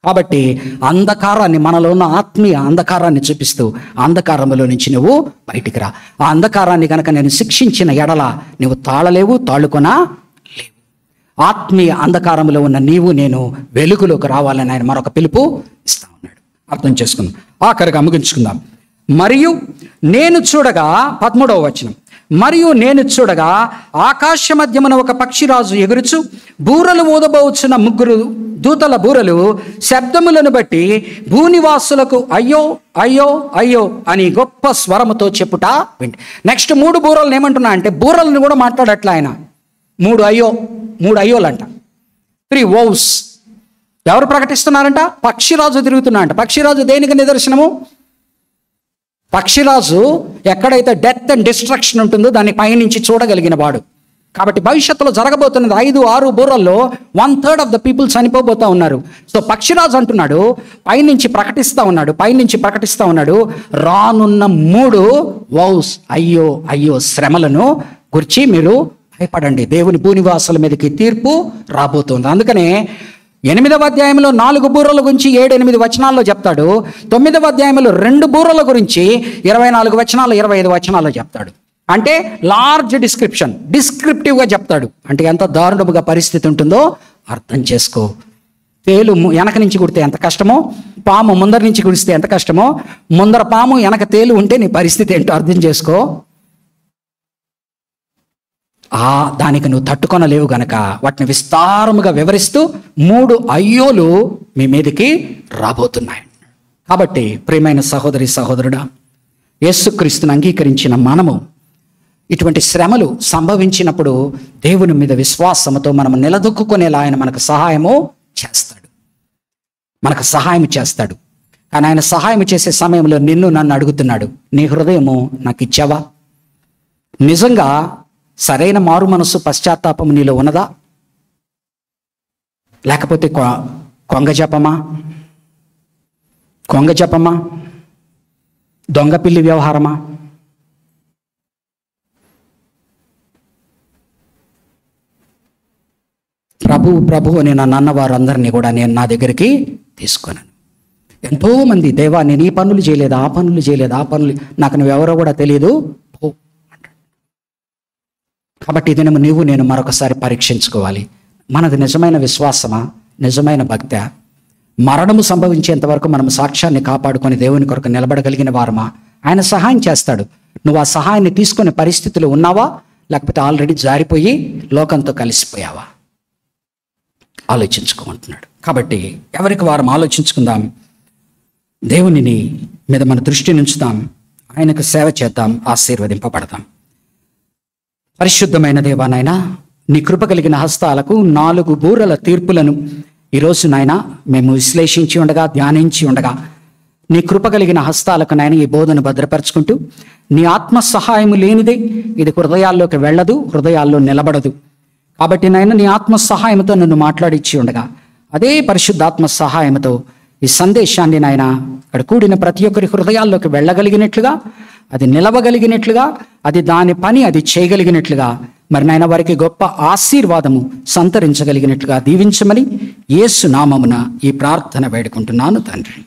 కాబట్టి అంధకారాన్ని, మనలో ఉన్న ఆత్మీయ అంధకారాన్ని చూపిస్తూ అంధకారంలో నుంచి నువ్వు బయటికి రా. ఆ అంధకారాన్ని కనుక నేను శిక్షించిన ఎడల నువ్వు తాళలేవు, తాళుకొనా లేవు. ఆత్మీయ అంధకారంలో ఉన్న నీవు నేను వెలుగులోకి రావాలని ఆయన మరొక పిలుపు ఇస్తా ఉన్నాడు. అర్థం చేసుకుందాం, ఆఖరిగా ముగించుకుందాం. మరియు నేను చూడగా 13వ వచనం, మరియు నేను చూడగా ఆకాశ మధ్యమున ఒక పక్షిరాజు ఎగురుచు బూరలు ఊదబోచున్న 3 దూతల బూరలు శబ్దములను బట్టి భూనివాసులకు అయ్యో అయ్యో అయ్యో అని గొప్ప స్వరముతో చెప్పుట వింటి. నెక్స్ట్ 3 బూరలను ఏమంటున్నా అంటే, బూరలను కూడా మాట్లాడట్లా ఆయన. 3 అయ్యోలంట, 3 వోవ్స్. ఎవరు ప్రకటిస్తున్నారంట? పక్షిరాజు తిరుగుతున్నారంట. పక్షిరాజు దేనికి నిదర్శనము? పక్షిరాజు ఎక్కడైతే డెత్ అండ్ డిస్ట్రక్షన్ ఉంటుందో దాన్ని పైనుంచి చూడగలిగిన వాడు. కాబట్టి భవిష్యత్తులో జరగబోతున్నది 5-6 బూరల్లో 1/3 ఆఫ్ ద పీపుల్ చనిపోబోతా ఉన్నారు. సో పక్షిరాజు అంటున్నాడు, పైనుంచి ప్రకటిస్తూ ఉన్నాడు, రానున్న 3 వౌస్, అయ్యో అయ్యో శ్రమలను గురించి మీరు భయపడండి. దేవుని భూనివాసుల మీదకి తీర్పు రాబోతుంది. అందుకనే 8వ అధ్యాయంలో 4 బూరల గురించి 7-8 వచనాల్లో చెప్తాడు. 9వ అధ్యాయంలో 2 బూరల గురించి 24 వచనాలు 25 వచనాల్లో చెప్తాడు. అంటే లార్జ్ డిస్క్రిప్టివ్గా చెప్తాడు. అంటే ఎంత దారుణముగా పరిస్థితి ఉంటుందో అర్థం చేసుకో. తేలు వెనక నుంచి కుడితే ఎంత కష్టమో, పాము ముందర నుంచి కుడిస్తే ఎంత కష్టమో, ముందర పాము వెనక తేలు ఉంటే నీ పరిస్థితి ఏంటో అర్థం చేసుకో. దానికి నువ్వు తట్టుకొనలేవు గనక వాటిని విస్తారముగా వివరిస్తూ 3 అయ్యోలు మీ మీదకి రాబోతున్నాయి. కాబట్టి ప్రియమైన సహోదరి సహోదరుడా, యేసుక్రీస్తుని అంగీకరించిన మనము ఇటువంటి శ్రమలు సంభవించినప్పుడు దేవుని మీద విశ్వాసముతో మనం నిలదొక్కునేలా ఆయన మనకు సహాయం చేస్తాడు. కానీ ఆయన సహాయం చేసే సమయంలో నన్ను అడుగుతున్నాడు, నీ హృదయము నాకు ఇచ్చావా? నిజంగా సరైన మారు మనసు, పశ్చాత్తాపము నీలో ఉన్నదా? లేకపోతే కొంగ జపమా? దొంగపిల్లి వ్యవహారమా? ప్రభు అని నన్ను అన్నవారందరినీ కూడా నేను నా దగ్గరికి తీసుకున్నాను. ఎంతోమంది, దేవా నేను ఈ పనులు చేయలేదు, ఆ పనులు చేయలేదు, ఆ పనులు నాకు నువ్వెవరో కూడా తెలియదు పో అంటాడు. కాబట్టి ఇది నీవు నేను మరొకసారి పరీక్షించుకోవాలి. మనది నిజమైన విశ్వాసమా, నిజమైన భక్తా? మరణము సంభవించేంత వరకు మనం సాక్ష్యాన్ని కాపాడుకొని దేవుని కొరకు నిలబడగలిగిన వారమా? ఆయన సహాయం చేస్తాడు. నువ్వు ఆ సహాయాన్ని తీసుకునే పరిస్థితులు ఉన్నావా, లేకపోతే ఆల్రెడీ జారిపోయి లోకంతో కలిసిపోయావా? ఆలోచించుకోమంటున్నాడు. కాబట్టి ఎవరికి వారం ఆలోచించుకుందాం, దేవునిని మీద మన దృష్టిని ఉంచుదాం, ఆయనకు సేవ చేద్దాం, ఆశీర్వదింపబడదాం. పరిశుద్ధమైన దేవా నాయనా, నీ కృప కలిగిన హస్తాలకు 4 బూరల తీర్పులను ఈరోజు నాయనా మేము విశ్లేషించి ఉండగా, ధ్యానించి ఉండగా, నీ కృప కలిగిన హస్తాలకు నాయన ఈ బోధను భద్రపరచుకుంటూ, నీ ఆత్మ సహాయము లేనిదే ఇది హృదయాల్లోకి వెళ్ళదు, హృదయాల్లో నిలబడదు. కాబట్టి నాయన నీ ఆత్మ సహాయంతో నన్ను మాట్లాడిచ్చి ఉండగా, అదే పరిశుద్ధాత్మ సహాయంతో ఈ సందేశాన్ని నాయన ఇక్కడ కూడిన ప్రతి ఒక్కరి హృదయాల్లోకి వెళ్ళగలిగినట్లుగా, అది నిలవగలిగినట్లుగా, అది దాని పని అది చేయగలిగినట్లుగా, మరి నాయన వారికి గొప్ప ఆశీర్వాదము సంతరించగలిగినట్లుగా దీవించమని యేసు నామమున ఈ ప్రార్థన వేడుకుంటున్నాను తండ్రి.